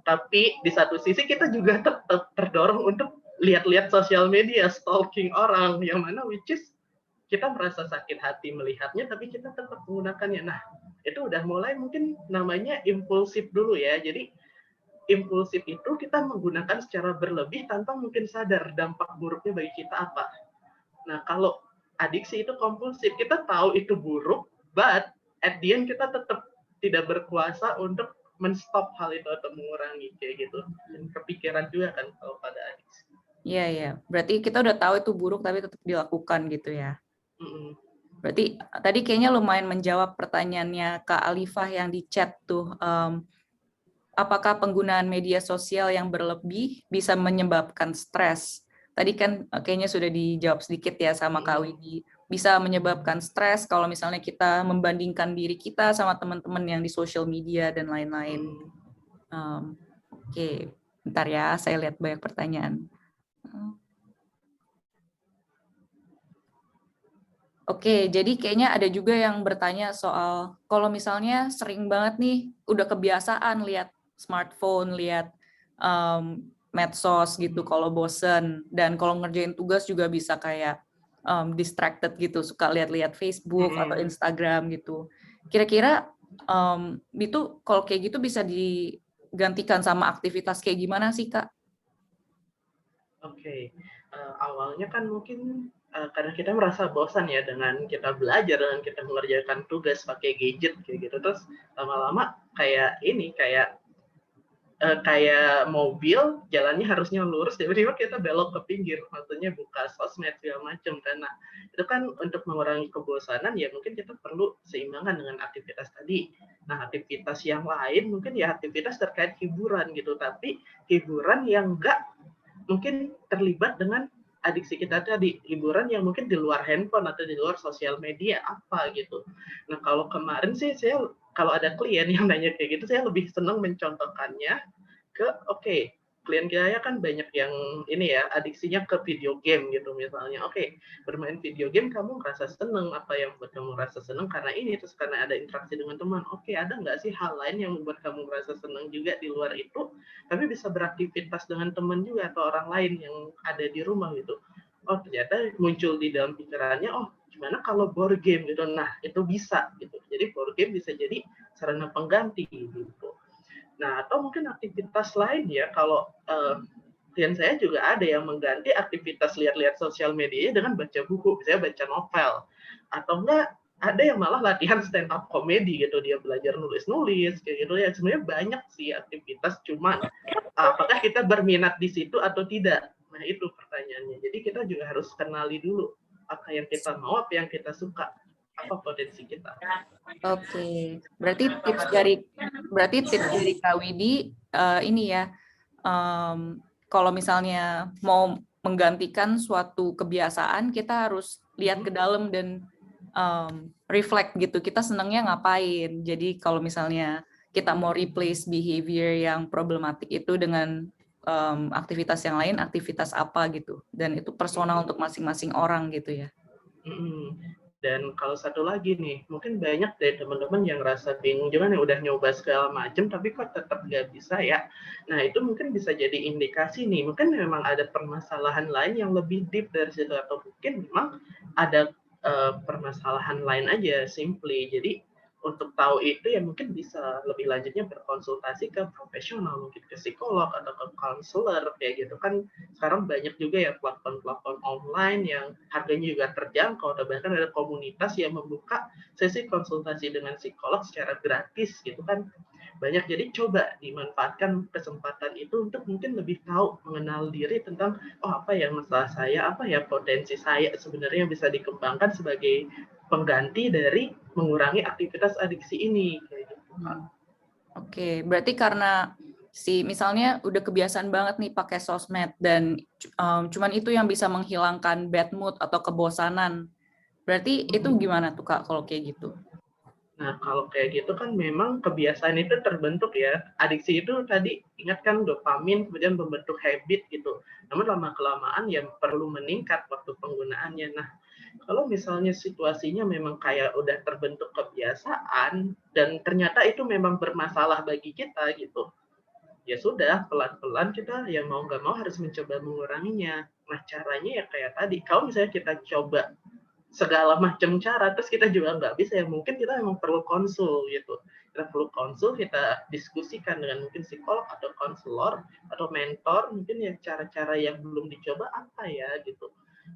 Tapi di satu sisi kita juga tetap terdorong untuk lihat-lihat sosial media, stalking orang, yang mana which is kita merasa sakit hati melihatnya, tapi kita tetap menggunakannya. Nah, itu udah mulai mungkin namanya impulsif dulu ya. Jadi impulsif itu kita menggunakan secara berlebih tanpa mungkin sadar dampak buruknya bagi kita apa. Nah, kalau adiksi itu kompulsif, kita tahu itu buruk, but at the end kita tetap tidak berkuasa untuk men-stop hal itu atau mengurangi kayak gitu. Dan kepikiran juga kan kalau pada adiksi. Iya, iya. Berarti kita udah tahu itu buruk tapi tetap dilakukan gitu ya. Berarti tadi kayaknya lumayan menjawab pertanyaannya Kak Alifah yang di chat tuh. Apakah penggunaan media sosial yang berlebih bisa menyebabkan stres? Tadi kan kayaknya sudah dijawab sedikit ya sama Kak Widi. Bisa menyebabkan stres kalau misalnya kita membandingkan diri kita sama teman-teman yang di social media dan lain-lain. Oke, bentar ya, saya lihat banyak pertanyaan. Oke, jadi kayaknya ada juga yang bertanya soal kalau misalnya sering banget nih, udah kebiasaan lihat smartphone, lihat medsos gitu kalau bosen, dan kalau ngerjain tugas juga bisa kayak distracted gitu, suka lihat-lihat Facebook atau Instagram gitu. Kira-kira itu kalau kayak gitu bisa digantikan sama aktivitas kayak gimana sih, Kak? Oke, awalnya kan mungkin karena kita merasa bosan ya dengan kita belajar, dengan kita mengerjakan tugas pakai gadget kayak gitu, terus lama-lama kayak kayak mobil jalannya harusnya lurus, tiba-tiba kita belok ke pinggir, maksudnya buka sosmed segala macam. Karena itu kan untuk mengurangi kebosanan ya mungkin kita perlu seimbangkan dengan aktivitas tadi. Nah, aktivitas yang lain mungkin ya aktivitas terkait hiburan gitu, tapi hiburan yang enggak mungkin terlibat dengan adiksi kita tadi, hiburan yang mungkin di luar handphone atau di luar sosial media apa gitu. Nah, kalau kemarin sih saya kalau ada klien yang nanya kayak gitu, saya lebih senang mencontohkannya ke klien saya kan banyak yang ini ya, adiksinya ke video game gitu misalnya. Bermain video game kamu merasa seneng, apa yang membuat kamu merasa seneng karena ini, terus karena ada interaksi dengan teman. Ada nggak sih hal lain yang membuat kamu merasa seneng juga di luar itu, tapi bisa beraktivitas dengan teman juga atau orang lain yang ada di rumah gitu. Ternyata muncul di dalam pikirannya, gimana kalau board game gitu. Nah, itu bisa gitu. Jadi board game bisa jadi sarana pengganti gitu. Nah, atau mungkin aktivitas lain ya, kalau klien saya juga ada yang mengganti aktivitas lihat-lihat sosial media dengan baca buku, misalnya baca novel. Atau enggak, ada yang malah latihan stand up comedy gitu, dia belajar nulis-nulis, kayak gitu ya. Sebenarnya banyak sih aktivitas, cuman apakah kita berminat di situ atau tidak? Nah, itu pertanyaannya. Jadi kita juga harus kenali dulu apa yang kita mau, apa yang kita suka, apa potensi kita. Oke, berarti tips dari Kak Widi ini ya, kalau misalnya mau menggantikan suatu kebiasaan, kita harus lihat ke dalam dan reflect gitu, kita senangnya ngapain. Jadi kalau misalnya kita mau replace behavior yang problematik itu dengan aktivitas yang lain, aktivitas apa gitu, dan itu personal untuk masing-masing orang gitu ya. Dan kalau satu lagi nih, mungkin banyak dari teman-teman yang rasa bingung juga nih, udah nyoba segala macam tapi kok tetap nggak bisa ya. Nah, itu mungkin bisa jadi indikasi nih, mungkin memang ada permasalahan lain yang lebih deep dari situ, atau mungkin memang ada permasalahan lain aja, simply. Jadi untuk tahu itu ya mungkin bisa lebih lanjutnya berkonsultasi ke profesional, mungkin ke psikolog atau ke konselor kayak gitu kan. Sekarang banyak juga ya platform-platform online yang harganya juga terjangkau, atau bahkan ada komunitas yang membuka sesi konsultasi dengan psikolog secara gratis gitu kan. Banyak, jadi coba dimanfaatkan kesempatan itu untuk mungkin lebih tahu mengenal diri tentang apa ya masalah saya, apa ya potensi saya sebenarnya bisa dikembangkan sebagai pengganti dari mengurangi aktivitas adiksi ini kayak gitu. Oke, berarti karena misalnya udah kebiasaan banget nih pakai sosmed dan cuman itu yang bisa menghilangkan bad mood atau kebosanan. Berarti itu gimana tuh Kak kalau kayak gitu? Nah, kalau kayak gitu kan memang kebiasaan itu terbentuk ya. Adiksi itu tadi ingat kan dopamin kemudian membentuk habit gitu. Namun lama-kelamaan ya perlu meningkat waktu penggunaannya. Nah, kalau misalnya situasinya memang kayak udah terbentuk kebiasaan dan ternyata itu memang bermasalah bagi kita gitu, ya sudah pelan-pelan kita ya mau nggak mau harus mencoba menguranginya. Nah caranya ya kayak tadi, kalau misalnya kita coba segala macam cara terus kita juga nggak bisa, ya mungkin kita memang perlu konsul gitu, kita perlu konsul, kita diskusikan dengan mungkin psikolog atau konselor atau mentor, mungkin ya cara-cara yang belum dicoba apa ya gitu.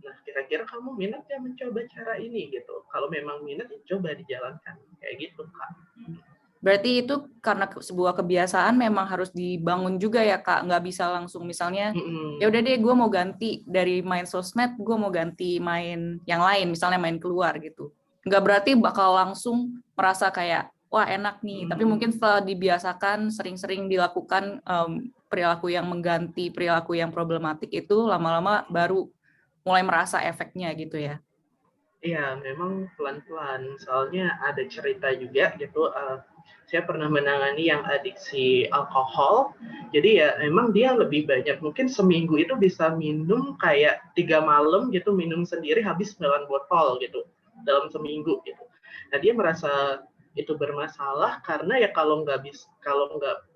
Nah kira-kira kamu minat ya mencoba cara ini gitu, kalau memang minat ya coba dijalankan kayak gitu Kak. Berarti itu karena sebuah kebiasaan memang harus dibangun juga ya Kak, nggak bisa langsung misalnya, ya udah deh gue mau ganti dari main sosmed, gue mau ganti main yang lain, misalnya main keluar gitu. Nggak berarti bakal langsung merasa kayak, wah enak nih, tapi mungkin setelah dibiasakan, sering-sering dilakukan perilaku yang mengganti perilaku yang problematik itu, lama-lama baru mulai merasa efeknya gitu ya. Iya, memang pelan-pelan. Soalnya ada cerita juga gitu. Saya pernah menangani yang adiksi alkohol. Jadi ya memang dia lebih banyak. Mungkin seminggu itu bisa minum kayak 3 malam gitu, minum sendiri habis 9 botol gitu dalam seminggu gitu. Nah dia merasa itu bermasalah karena ya kalau nggak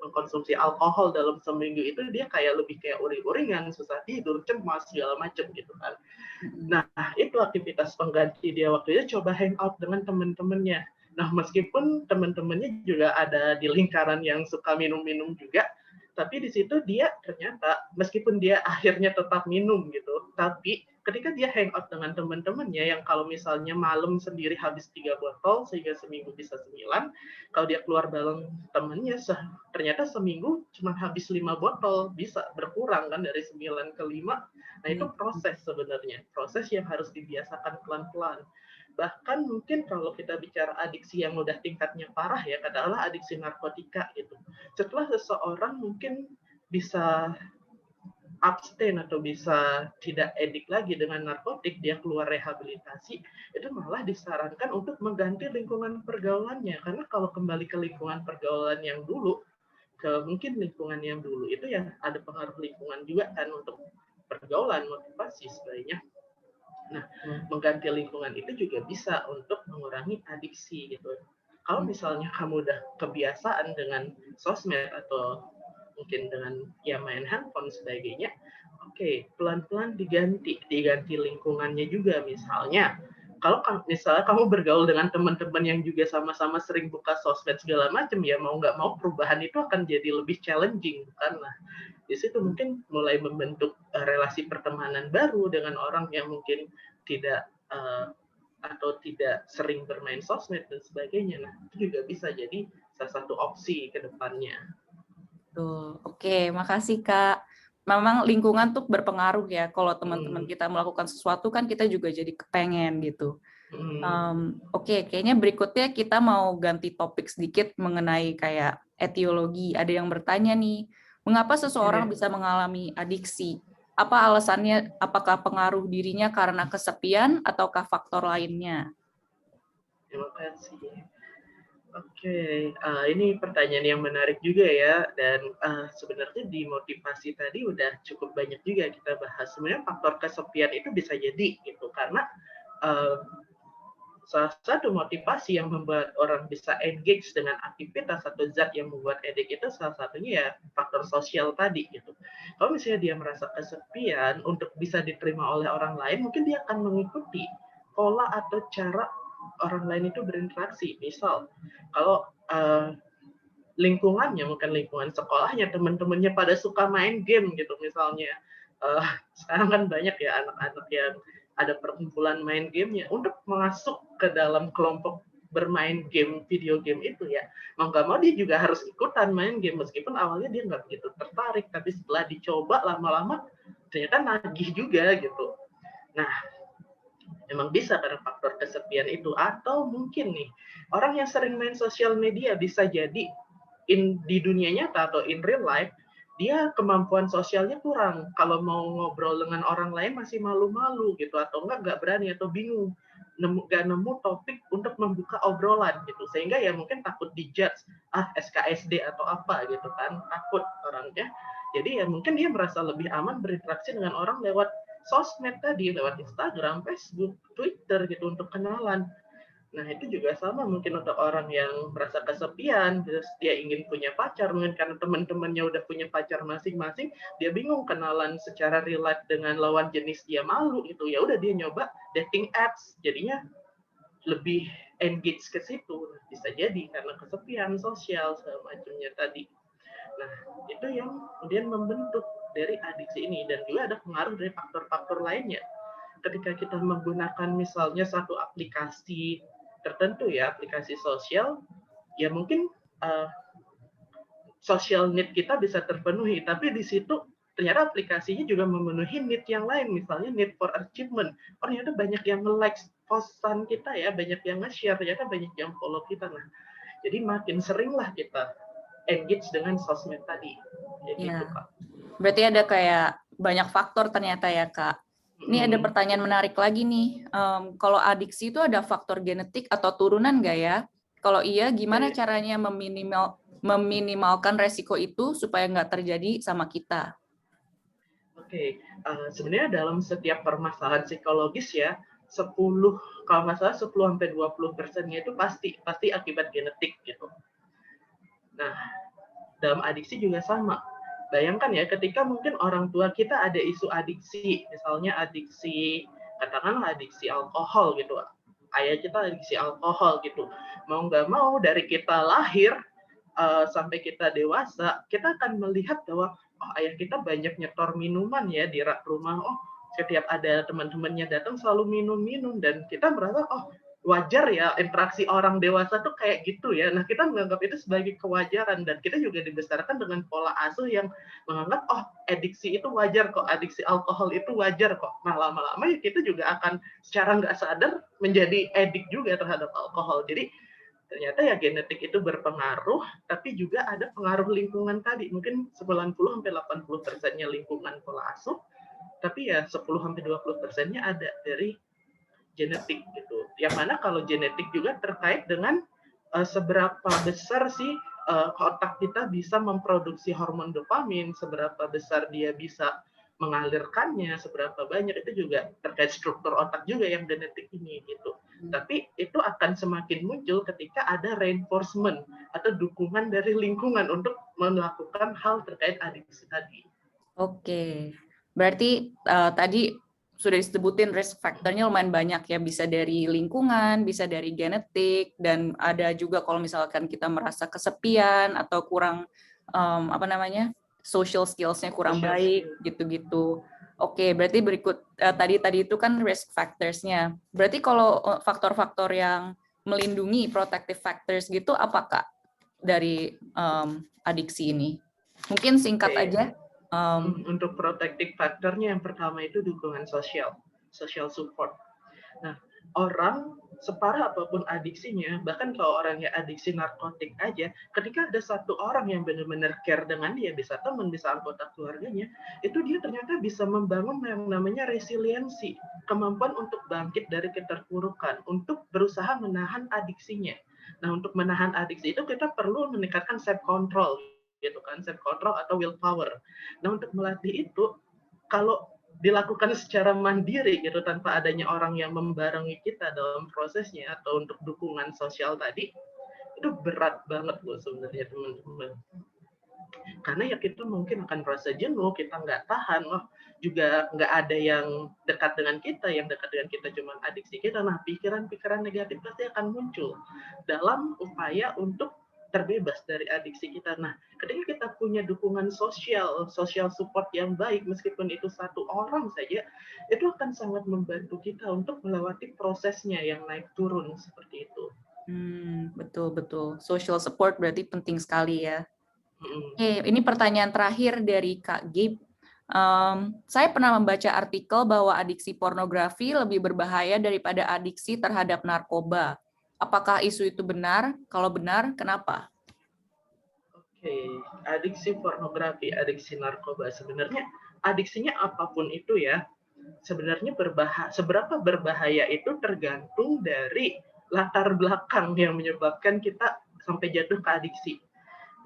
mengkonsumsi alkohol dalam seminggu itu dia kayak lebih kayak uring-uringan, susah tidur, cemas segala macam gitu kan. Nah, itu aktivitas pengganti dia waktu itu, coba hangout dengan teman-temannya. Nah, meskipun teman-temannya juga ada di lingkaran yang suka minum-minum juga, tapi di situ dia ternyata meskipun dia akhirnya tetap minum gitu, tapi ketika dia hangout dengan teman-temannya yang kalau misalnya malam sendiri habis 3 botol sehingga seminggu bisa 9, kalau dia keluar bareng temannya ternyata seminggu cuma habis 5 botol, bisa berkurang kan dari 9 ke 5. Nah itu proses sebenarnya, proses yang harus dibiasakan pelan-pelan. Bahkan mungkin kalau kita bicara adiksi yang udah tingkatnya parah ya, katakanlah adiksi narkotika gitu. Setelah seseorang mungkin bisa abstain atau bisa tidak edik lagi dengan narkotik, dia keluar rehabilitasi, itu malah disarankan untuk mengganti lingkungan pergaulannya. Karena kalau kembali ke lingkungan pergaulan yang dulu, ke mungkin lingkungan yang dulu itu ya ada pengaruh lingkungan juga kan untuk pergaulan, motivasi sebenarnya. Nah, mengganti lingkungan itu juga bisa untuk mengurangi adiksi gitu. Kalau misalnya kamu udah kebiasaan dengan sosmed atau mungkin dengan ya main handphone sebagainya, oke, pelan-pelan diganti lingkungannya juga. Misalnya kalau misalnya kamu bergaul dengan teman-teman yang juga sama-sama sering buka sosmed segala macam, ya mau nggak mau perubahan itu akan jadi lebih challenging kan. Nah, di situ mungkin mulai membentuk relasi pertemanan baru dengan orang yang mungkin tidak atau tidak sering bermain sosmed dan sebagainya. Nah, itu juga bisa jadi salah satu opsi ke depannya. Tuh, oke, makasih Kak. Memang lingkungan tuh berpengaruh ya. Kalau teman-teman kita melakukan sesuatu kan kita juga jadi kepengen gitu. Oke, kayaknya berikutnya kita mau ganti topik sedikit mengenai kayak etiologi. Ada yang bertanya nih, mengapa seseorang bisa mengalami adiksi? Apa alasannya? Apakah pengaruh dirinya karena kesepian ataukah faktor lainnya? Terima kasih. Oke, ini pertanyaan yang menarik juga ya, dan sebenarnya di motivasi tadi udah cukup banyak juga kita bahas. Sebenarnya faktor kesepian itu bisa jadi gitu, karena salah satu motivasi yang membuat orang bisa engage dengan aktivitas atau zat yang membuat edik itu salah satunya ya faktor sosial tadi gitu. Kalau misalnya dia merasa kesepian, untuk bisa diterima oleh orang lain, mungkin dia akan mengikuti pola atau cara orang lain itu berinteraksi. Misal, kalau lingkungannya, mungkin lingkungan sekolahnya, teman-temannya pada suka main game gitu misalnya. Sekarang kan banyak ya anak-anak yang ada perkumpulan main gamenya, untuk masuk ke dalam kelompok bermain game, video game itu ya, mau nggak mau dia juga harus ikutan main game, meskipun awalnya dia nggak begitu tertarik, tapi setelah dicoba lama-lama ternyata nagih juga gitu. Nah, emang bisa karena faktor kesepian itu. Atau mungkin nih, orang yang sering main sosial media bisa jadi di dunia nyata atau in real life, dia kemampuan sosialnya kurang. Kalau mau ngobrol dengan orang lain masih malu-malu gitu, atau nggak berani atau bingung, nggak nemu topik untuk membuka obrolan gitu, sehingga ya mungkin takut dijudge, SKSD atau apa gitu kan, takut orangnya. Jadi ya mungkin dia merasa lebih aman berinteraksi dengan orang lewat sosmed tadi, lewat Instagram, Facebook, Twitter gitu untuk kenalan. Nah, itu juga sama mungkin untuk orang yang merasa kesepian, terus dia ingin punya pacar, mungkin karena teman-temannya udah punya pacar masing-masing, dia bingung kenalan secara real life dengan lawan jenis, dia malu gitu. Ya udah dia nyoba dating apps, jadinya lebih engage ke situ. Bisa jadi karena kesepian sosial segala macamnya tadi. Nah, itu yang kemudian membentuk dari adiksi ini, dan juga ada pengaruh dari faktor-faktor lainnya. Ketika kita menggunakan misalnya satu aplikasi tertentu ya, aplikasi sosial, ya mungkin social need kita bisa terpenuhi, tapi di situ ternyata aplikasinya juga memenuhi need yang lain, misalnya need for achievement. Oh, ternyata banyak yang nge-like postan kita ya, banyak yang nge-share, ternyata banyak yang follow kita. Nah, jadi makin seringlah kita engage dengan sosmed tadi. Jadi Ya. gitu, Kak. Berarti ada kayak banyak faktor ternyata ya, Kak. Ini ada pertanyaan menarik lagi nih. Kalau adiksi itu ada faktor genetik atau turunan nggak ya? Kalau iya, gimana caranya meminimalkan resiko itu supaya nggak terjadi sama kita? Oke, sebenarnya dalam setiap permasalahan psikologis ya, 10, kalau nggak salah 10-20%-nya itu pasti akibat genetik gitu. Nah, dalam adiksi juga sama. Bayangkan ya, ketika mungkin orang tua kita ada isu adiksi, misalnya adiksi, katakanlah adiksi alkohol gitu. Ayah kita adiksi alkohol gitu. Mau nggak mau dari kita lahir sampai kita dewasa, kita akan melihat bahwa oh, ayah kita banyak nyetor minuman ya di rak rumah. Oh, setiap ada teman-temannya datang selalu minum-minum, dan kita merasa oh wajar ya interaksi orang dewasa tuh kayak gitu ya. Nah, kita menganggap itu sebagai kewajaran, dan kita juga dibesarkan dengan pola asuh yang menganggap oh adiksi itu wajar kok, adiksi alkohol itu wajar kok. Nah, lama-lama ya kita juga akan secara nggak sadar menjadi edik juga terhadap alkohol. Jadi ternyata ya genetik itu berpengaruh, tapi juga ada pengaruh lingkungan tadi. Mungkin 90-80%-nya lingkungan pola asuh, tapi ya 10-20%-nya ada dari genetik gitu. Yang mana kalau genetik juga terkait dengan seberapa besar sih otak kita bisa memproduksi hormon dopamin, seberapa besar dia bisa mengalirkannya, seberapa banyak, itu juga terkait struktur otak juga yang genetik ini gitu. Tapi itu akan semakin muncul ketika ada reinforcement atau dukungan dari lingkungan untuk melakukan hal terkait adiksi tadi. Oke, berarti tadi sudah disebutin risk factor-nya lumayan banyak ya, bisa dari lingkungan, bisa dari genetik, dan ada juga kalau misalkan kita merasa kesepian atau kurang social skills-nya kurang baik gitu-gitu. Oke, berarti berikut tadi itu kan risk factors-nya. Berarti kalau faktor-faktor yang melindungi protective factors gitu, apakah dari adiksi ini? Mungkin singkat aja. Untuk protective factor-nya yang pertama itu dukungan social support. Nah, orang separah apapun adiksinya, bahkan kalau orangnya adiksi narkotik aja, ketika ada satu orang yang benar-benar care dengan dia, bisa teman, bisa anggota keluarganya, itu dia ternyata bisa membangun yang namanya resiliensi, kemampuan untuk bangkit dari keterpurukan, untuk berusaha menahan adiksinya. Nah, untuk menahan adiksi itu kita perlu meningkatkan self control gitu kan, self control atau willpower. Nah, untuk melatih itu, kalau dilakukan secara mandiri gitu tanpa adanya orang yang membarengi kita dalam prosesnya atau untuk dukungan sosial tadi, itu berat banget loh sebenarnya teman-teman. Karena ya kita mungkin akan merasa jenuh, kita nggak tahan, juga nggak ada yang dekat dengan kita, yang dekat dengan kita cuma adiksi kita. Nah, pikiran-pikiran negatif pasti akan muncul dalam upaya untuk terbebas dari adiksi kita. Nah, ketika kita punya dukungan social support yang baik, meskipun itu satu orang saja, itu akan sangat membantu kita untuk melewati prosesnya yang naik turun seperti itu. Betul. Social support berarti penting sekali ya. Oke, ini pertanyaan terakhir dari Kak Gabe. Saya pernah membaca artikel bahwa adiksi pornografi lebih berbahaya daripada adiksi terhadap narkoba. Apakah isu itu benar? Kalau benar, kenapa? Oke, adiksi pornografi, adiksi narkoba, sebenarnya adiksinya apapun itu ya, sebenarnya seberapa berbahaya itu tergantung dari latar belakang yang menyebabkan kita sampai jatuh ke adiksi.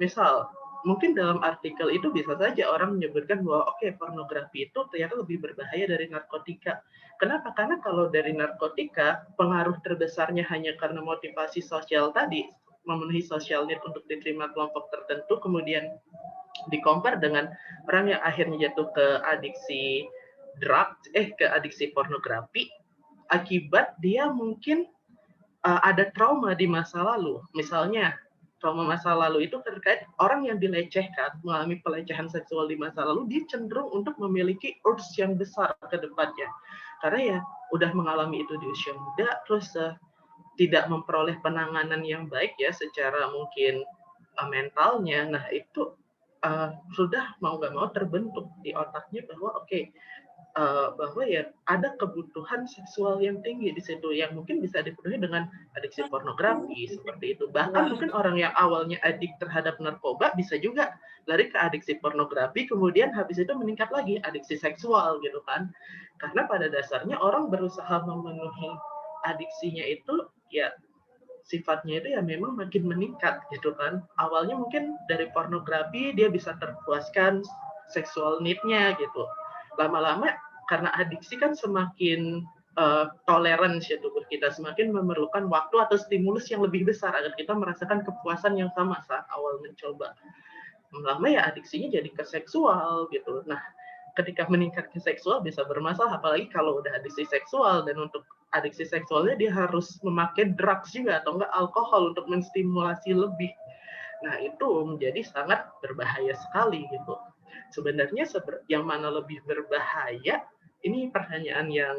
Misal, mungkin dalam artikel itu bisa saja orang menyebutkan bahwa oke, pornografi itu ternyata lebih berbahaya dari narkotika. Kenapa? Karena kalau dari narkotika, pengaruh terbesarnya hanya karena motivasi sosial tadi, memenuhi social need untuk diterima kelompok tertentu, kemudian di-compare dengan orang yang akhirnya jatuh ke adiksi ke adiksi pornografi, akibat dia mungkin ada trauma di masa lalu. Misalnya, trauma masa lalu itu terkait orang yang dilecehkan, mengalami pelecehan seksual di masa lalu, dia cenderung untuk memiliki urge yang besar ke depannya. Karena ya udah mengalami itu di usia muda, terus tidak memperoleh penanganan yang baik ya secara mungkin mentalnya. Nah itu sudah mau nggak mau terbentuk di otaknya bahwa bahwa ya ada kebutuhan seksual yang tinggi di situ yang mungkin bisa dipenuhi dengan adiksi pornografi seperti itu. Bahkan mungkin orang yang awalnya adik terhadap narkoba bisa juga lari ke adiksi pornografi, kemudian habis itu meningkat lagi adiksi seksual gitu kan. Karena pada dasarnya orang berusaha memenuhi adiksinya itu ya sifatnya itu ya memang makin meningkat gitu kan. Awalnya mungkin dari pornografi dia bisa terpuaskan seksual need-nya gitu. Lama-lama karena adiksi kan semakin tolerance ya tubuh kita, semakin memerlukan waktu atau stimulus yang lebih besar agar kita merasakan kepuasan yang sama saat awal mencoba. Lama ya adiksinya jadi ke seksual gitu. Nah, ketika meningkat ke seksual bisa bermasalah, apalagi kalau udah adiksi seksual, dan untuk adiksi seksualnya dia harus memakai drugs juga atau enggak alkohol untuk menstimulasi lebih. Nah, itu menjadi sangat berbahaya sekali gitu. Sebenarnya yang mana lebih berbahaya, ini pertanyaan yang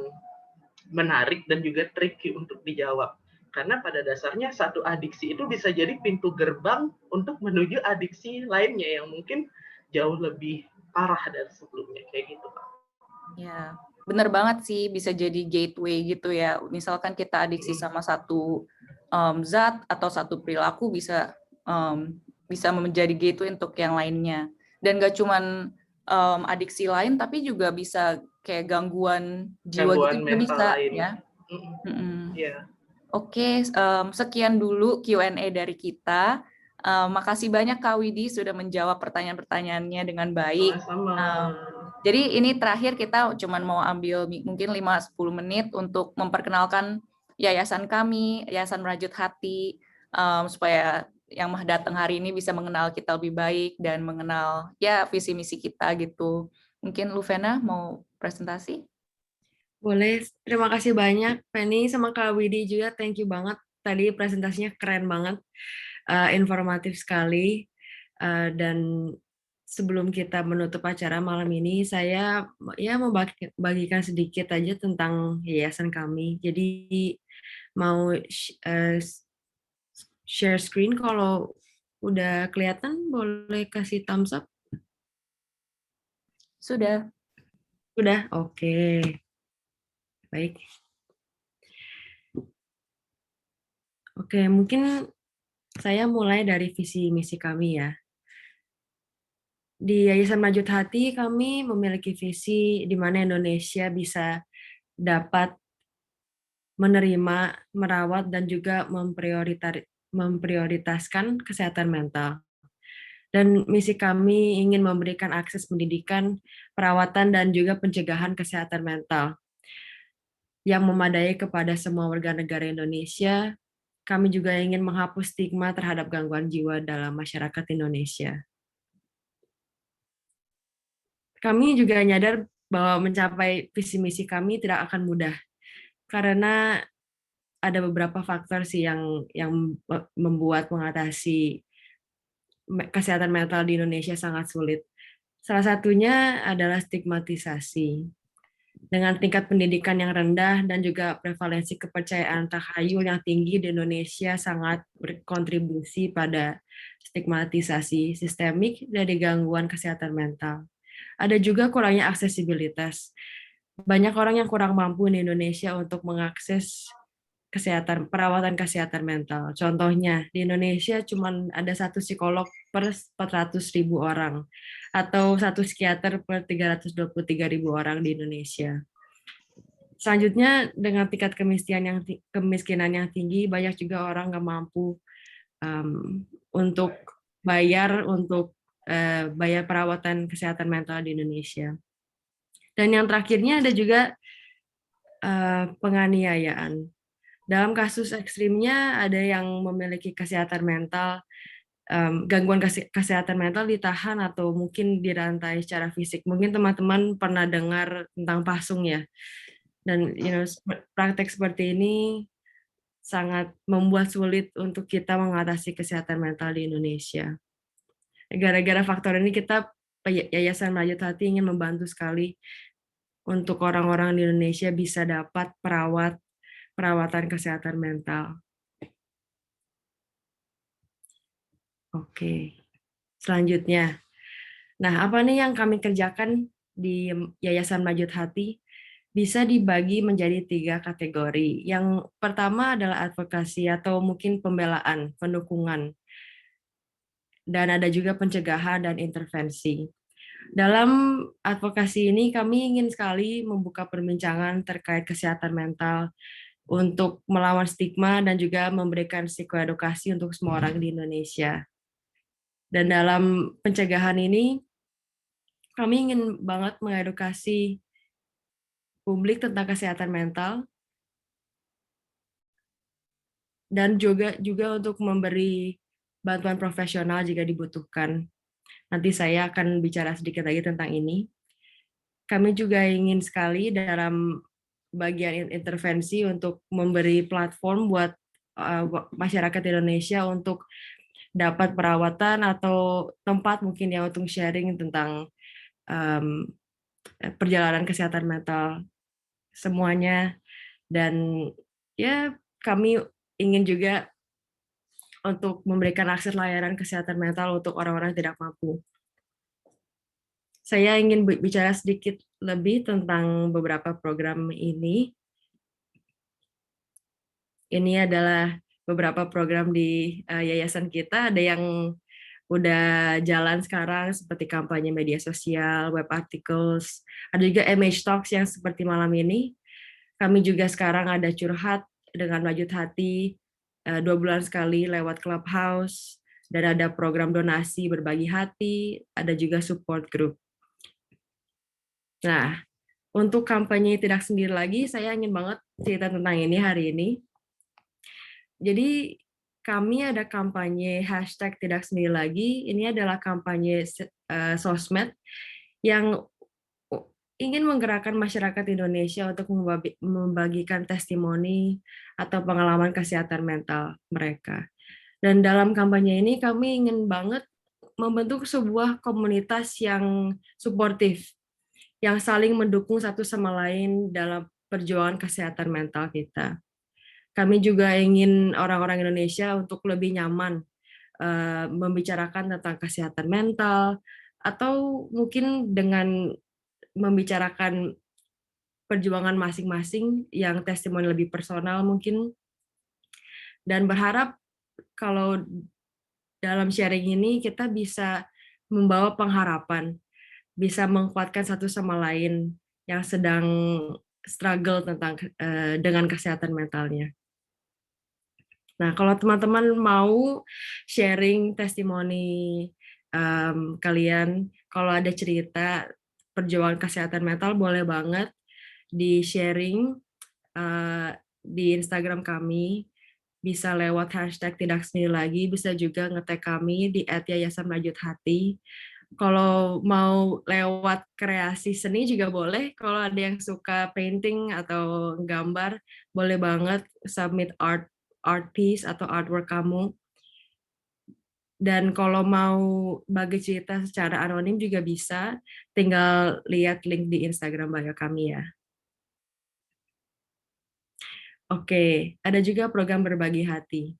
menarik dan juga tricky untuk dijawab. Karena pada dasarnya satu adiksi itu bisa jadi pintu gerbang untuk menuju adiksi lainnya yang mungkin jauh lebih parah dari sebelumnya, kayak gitu Pak. Ya, benar banget sih, bisa jadi gateway gitu ya. Misalkan kita adiksi sama satu zat atau satu perilaku bisa menjadi gateway untuk yang lainnya. Dan gak cuman adiksi lain, tapi juga bisa kayak gangguan jiwa gitu juga bisa ya. Yeah. Oke, sekian dulu Q&A dari kita. Makasih banyak Kak Widi sudah menjawab pertanyaan-pertanyaannya dengan baik. Jadi ini terakhir kita cuma mau ambil mungkin 5-10 menit untuk memperkenalkan yayasan kami, Yayasan Merajut Hati, supaya yang datang hari ini bisa mengenal kita lebih baik dan mengenal ya visi misi kita gitu. Mungkin Luvena mau presentasi? Boleh, terima kasih banyak Penny sama Kak Widi juga, thank you banget. Tadi presentasinya keren banget, informatif sekali. Dan sebelum kita menutup acara malam ini, saya ya mau bagikan sedikit aja tentang yayasan kami. Jadi mau share screen, kalau udah kelihatan boleh kasih thumbs up. Sudah. Sudah, oke. Baik. Oke, mungkin saya mulai dari visi misi kami ya. Di Yayasan Merajut Hati kami memiliki visi di mana Indonesia bisa dapat menerima, merawat, dan juga memprioritaskan kesehatan mental. Dan misi kami ingin memberikan akses pendidikan, perawatan, dan juga pencegahan kesehatan mental yang memadai kepada semua warga negara Indonesia. Kami juga ingin menghapus stigma terhadap gangguan jiwa dalam masyarakat Indonesia. Kami juga nyadar bahwa mencapai visi misi kami tidak akan mudah, karena ada beberapa faktor sih yang membuat mengatasi kesehatan mental di Indonesia sangat sulit. Salah satunya adalah stigmatisasi. Dengan tingkat pendidikan yang rendah dan juga prevalensi kepercayaan takhayul yang tinggi di Indonesia sangat berkontribusi pada stigmatisasi sistemik dari gangguan kesehatan mental. Ada juga kurangnya aksesibilitas. Banyak orang yang kurang mampu di Indonesia untuk mengakses perawatan kesehatan mental. Contohnya, di Indonesia cuma ada satu psikolog per 400.000 orang, atau satu psikiater per 323.000 orang di Indonesia. Selanjutnya, dengan tingkat kemiskinan yang tinggi, banyak juga orang nggak mampu untuk bayar untuk bayar perawatan kesehatan mental di Indonesia. Dan yang terakhirnya ada juga penganiayaan. Dalam kasus ekstrimnya ada yang memiliki kesehatan mental, gangguan kesehatan mental ditahan atau mungkin dirantai secara fisik. Mungkin teman-teman pernah dengar tentang pasung ya. Dan praktek seperti ini sangat membuat sulit untuk kita mengatasi kesehatan mental di Indonesia. Gara-gara faktor ini kita Yayasan Merajut Hati ingin membantu sekali untuk orang-orang di Indonesia bisa dapat perawatan kesehatan mental. Oke, selanjutnya. Nah, apa nih yang kami kerjakan di Yayasan Merajut Hati? Bisa dibagi menjadi 3 kategori. Yang pertama adalah advokasi atau mungkin pembelaan, pendukungan. Dan ada juga pencegahan dan intervensi. Dalam advokasi ini kami ingin sekali membuka perbincangan terkait kesehatan mental untuk melawan stigma dan juga memberikan psikoedukasi untuk semua orang di Indonesia. Dan dalam pencegahan ini kami ingin banget mengedukasi publik tentang kesehatan mental dan juga untuk memberi bantuan profesional jika dibutuhkan. Nanti saya akan bicara sedikit lagi tentang ini. Kami juga ingin sekali dalam bagian intervensi untuk memberi platform buat masyarakat Indonesia untuk dapat perawatan atau tempat mungkin ya untuk sharing tentang perjalanan kesehatan mental semuanya. Dan ya kami ingin juga untuk memberikan akses layanan kesehatan mental untuk orang-orang yang tidak mampu. Saya ingin bicara sedikit lebih tentang beberapa program ini. Ini adalah beberapa program di yayasan kita, ada yang udah jalan sekarang seperti kampanye media sosial, web articles, ada juga MH Talks yang seperti malam ini. Kami juga sekarang ada curhat dengan Merajut Hati 2 bulan sekali lewat Clubhouse, dan ada program donasi berbagi hati, ada juga support group. Nah, untuk kampanye tidak sendiri lagi, saya ingin banget cerita tentang ini hari ini. Jadi kami ada kampanye hashtag tidak sendiri lagi. Ini adalah kampanye sosmed yang ingin menggerakkan masyarakat Indonesia untuk membagikan testimoni atau pengalaman kesehatan mental mereka. Dan dalam kampanye ini kami ingin banget membentuk sebuah komunitas yang suportif, yang saling mendukung satu sama lain dalam perjuangan kesehatan mental kita. Kami juga ingin orang-orang Indonesia untuk lebih nyaman membicarakan tentang kesehatan mental, atau mungkin dengan membicarakan perjuangan masing-masing yang testimoni lebih personal mungkin. Dan berharap kalau dalam sharing ini kita bisa membawa pengharapan, bisa menguatkan satu sama lain yang sedang struggle dengan kesehatan mentalnya. Nah, kalau teman-teman mau sharing testimoni kalian, kalau ada cerita perjuangan kesehatan mental, boleh banget di-sharing di Instagram kami, bisa lewat hashtag tidak sendiri lagi, bisa juga nge-tag kami di @yayasanmerajut-hati. Kalau mau lewat kreasi seni juga boleh, kalau ada yang suka painting atau gambar, boleh banget submit art piece atau artwork kamu. Dan kalau mau bagi cerita secara anonim juga bisa, tinggal lihat link di Instagram bio kami ya. Oke, ada juga program berbagi hati.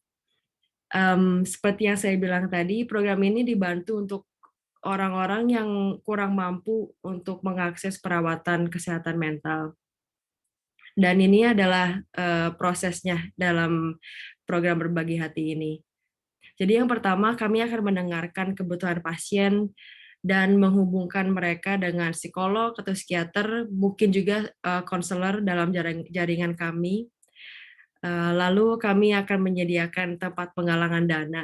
Seperti yang saya bilang tadi, program ini dibantu untuk orang-orang yang kurang mampu untuk mengakses perawatan kesehatan mental. Dan ini adalah prosesnya dalam program berbagi hati ini. Jadi yang pertama, kami akan mendengarkan kebutuhan pasien dan menghubungkan mereka dengan psikolog atau psikiater, mungkin juga konselor dalam jaringan kami. Lalu kami akan menyediakan tempat penggalangan dana.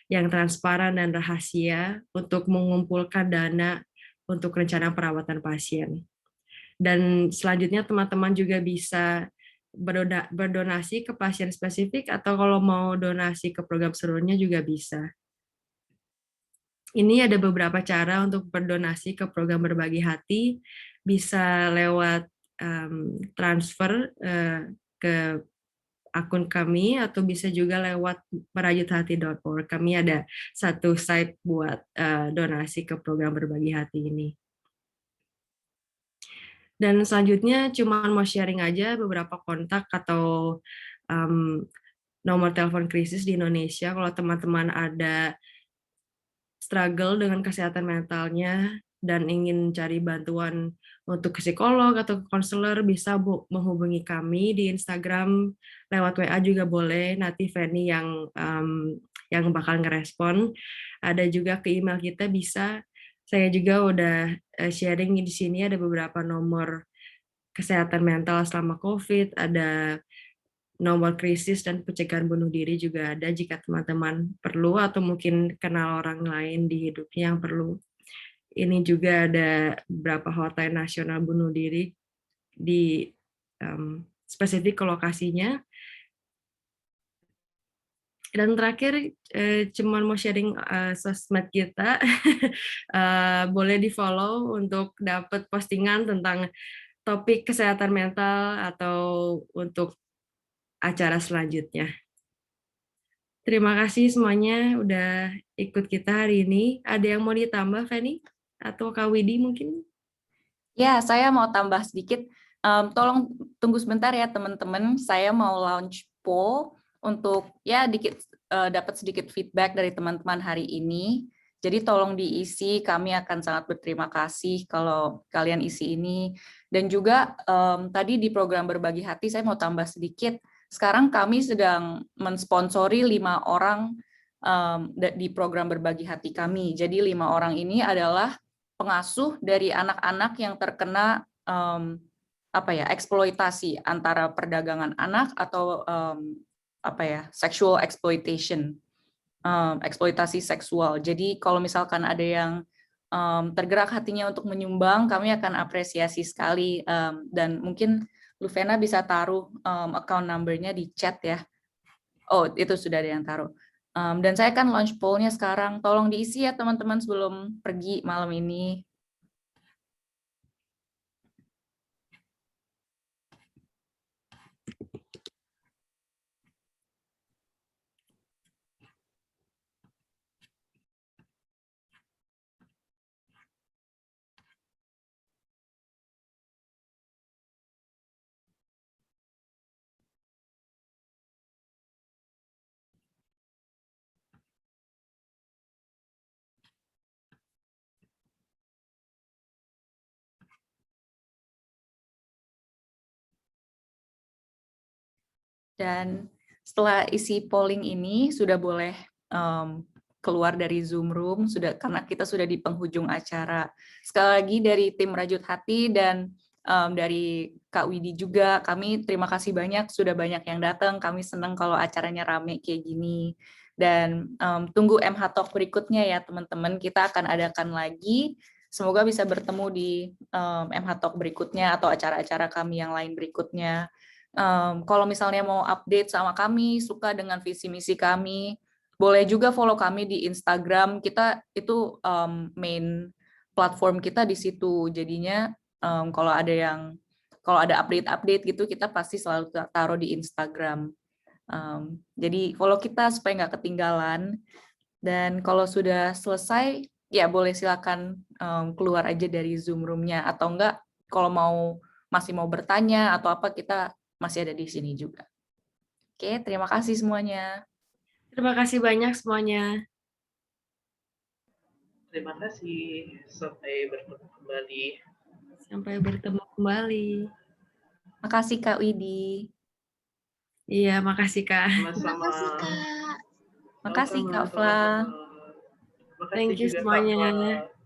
yang transparan dan rahasia untuk mengumpulkan dana untuk rencana perawatan pasien. Dan selanjutnya teman-teman juga bisa berdonasi ke pasien spesifik atau kalau mau donasi ke program seluruhnya juga bisa. Ini ada beberapa cara untuk berdonasi ke program berbagi hati, bisa lewat transfer ke akun kami atau bisa juga lewat merajuthati.org. Kami ada satu site buat donasi ke program berbagi hati ini. Dan selanjutnya cuma mau sharing aja beberapa kontak atau nomor telepon krisis di Indonesia kalau teman-teman ada struggle dengan kesehatan mentalnya dan ingin cari bantuan untuk psikolog atau konselor, bisa menghubungi kami di Instagram, lewat WA juga boleh, nanti Fanny yang bakal ngerespon. Ada juga ke email kita bisa, saya juga udah sharing di sini ada beberapa nomor kesehatan mental selama COVID, ada nomor krisis dan pencegahan bunuh diri juga ada jika teman-teman perlu atau mungkin kenal orang lain di hidupnya yang perlu. Ini juga ada beberapa hotline nasional bunuh diri di spesifik ke lokasinya. Dan terakhir, cuman mau sharing sosmed kita, boleh di-follow untuk dapat postingan tentang topik kesehatan mental atau untuk acara selanjutnya. Terima kasih semuanya udah ikut kita hari ini. Ada yang mau ditambah, Fanny? Atau Kak Widi mungkin? Ya, saya mau tambah sedikit. Tolong tunggu sebentar ya teman-teman. Saya mau launch poll untuk ya dapat sedikit feedback dari teman-teman hari ini. Jadi tolong diisi, kami akan sangat berterima kasih kalau kalian isi ini. Dan juga tadi di program Berbagi Hati saya mau tambah sedikit. Sekarang kami sedang mensponsori 5 orang di program Berbagi Hati kami. Jadi 5 orang ini adalah pengasuh dari anak-anak yang terkena eksploitasi antara perdagangan anak atau sexual exploitation, eksploitasi seksual. Jadi kalau misalkan ada yang tergerak hatinya untuk menyumbang, kami akan apresiasi sekali, dan mungkin Luvena bisa taruh account number-nya di chat ya. Oh, itu sudah ada yang taruh. Dan saya akan launch poll-nya sekarang. Tolong diisi ya teman-teman sebelum pergi malam ini. Dan setelah isi polling ini sudah boleh keluar dari Zoom room, karena kita sudah di penghujung acara. Sekali lagi dari tim Rajut Hati dan dari Kak Widi juga, kami terima kasih banyak, sudah banyak yang datang. Kami senang kalau acaranya rame kayak gini. Dan tunggu MH Talk berikutnya ya teman-teman, kita akan adakan lagi. Semoga bisa bertemu di MH Talk berikutnya atau acara-acara kami yang lain berikutnya. Kalau misalnya mau update sama kami, suka dengan visi misi kami, boleh juga follow kami di Instagram. Kita itu main platform kita di situ. Jadinya kalau ada update-update gitu, kita pasti selalu taruh di Instagram. Jadi follow kita supaya nggak ketinggalan. Dan kalau sudah selesai, ya boleh silakan keluar aja dari Zoom room-nya, atau enggak kalau masih mau bertanya atau apa, kita masih ada di sini juga. Oke, terima kasih semuanya. Terima kasih banyak semuanya. Terima kasih. Sampai bertemu kembali. Sampai bertemu kembali. Makasih Kak Widi. Iya, makasih Kak. Sama-sama. Makasih Kak. Makasih Kak Fla. Makasih Thank you juga semuanya. Kak Fla.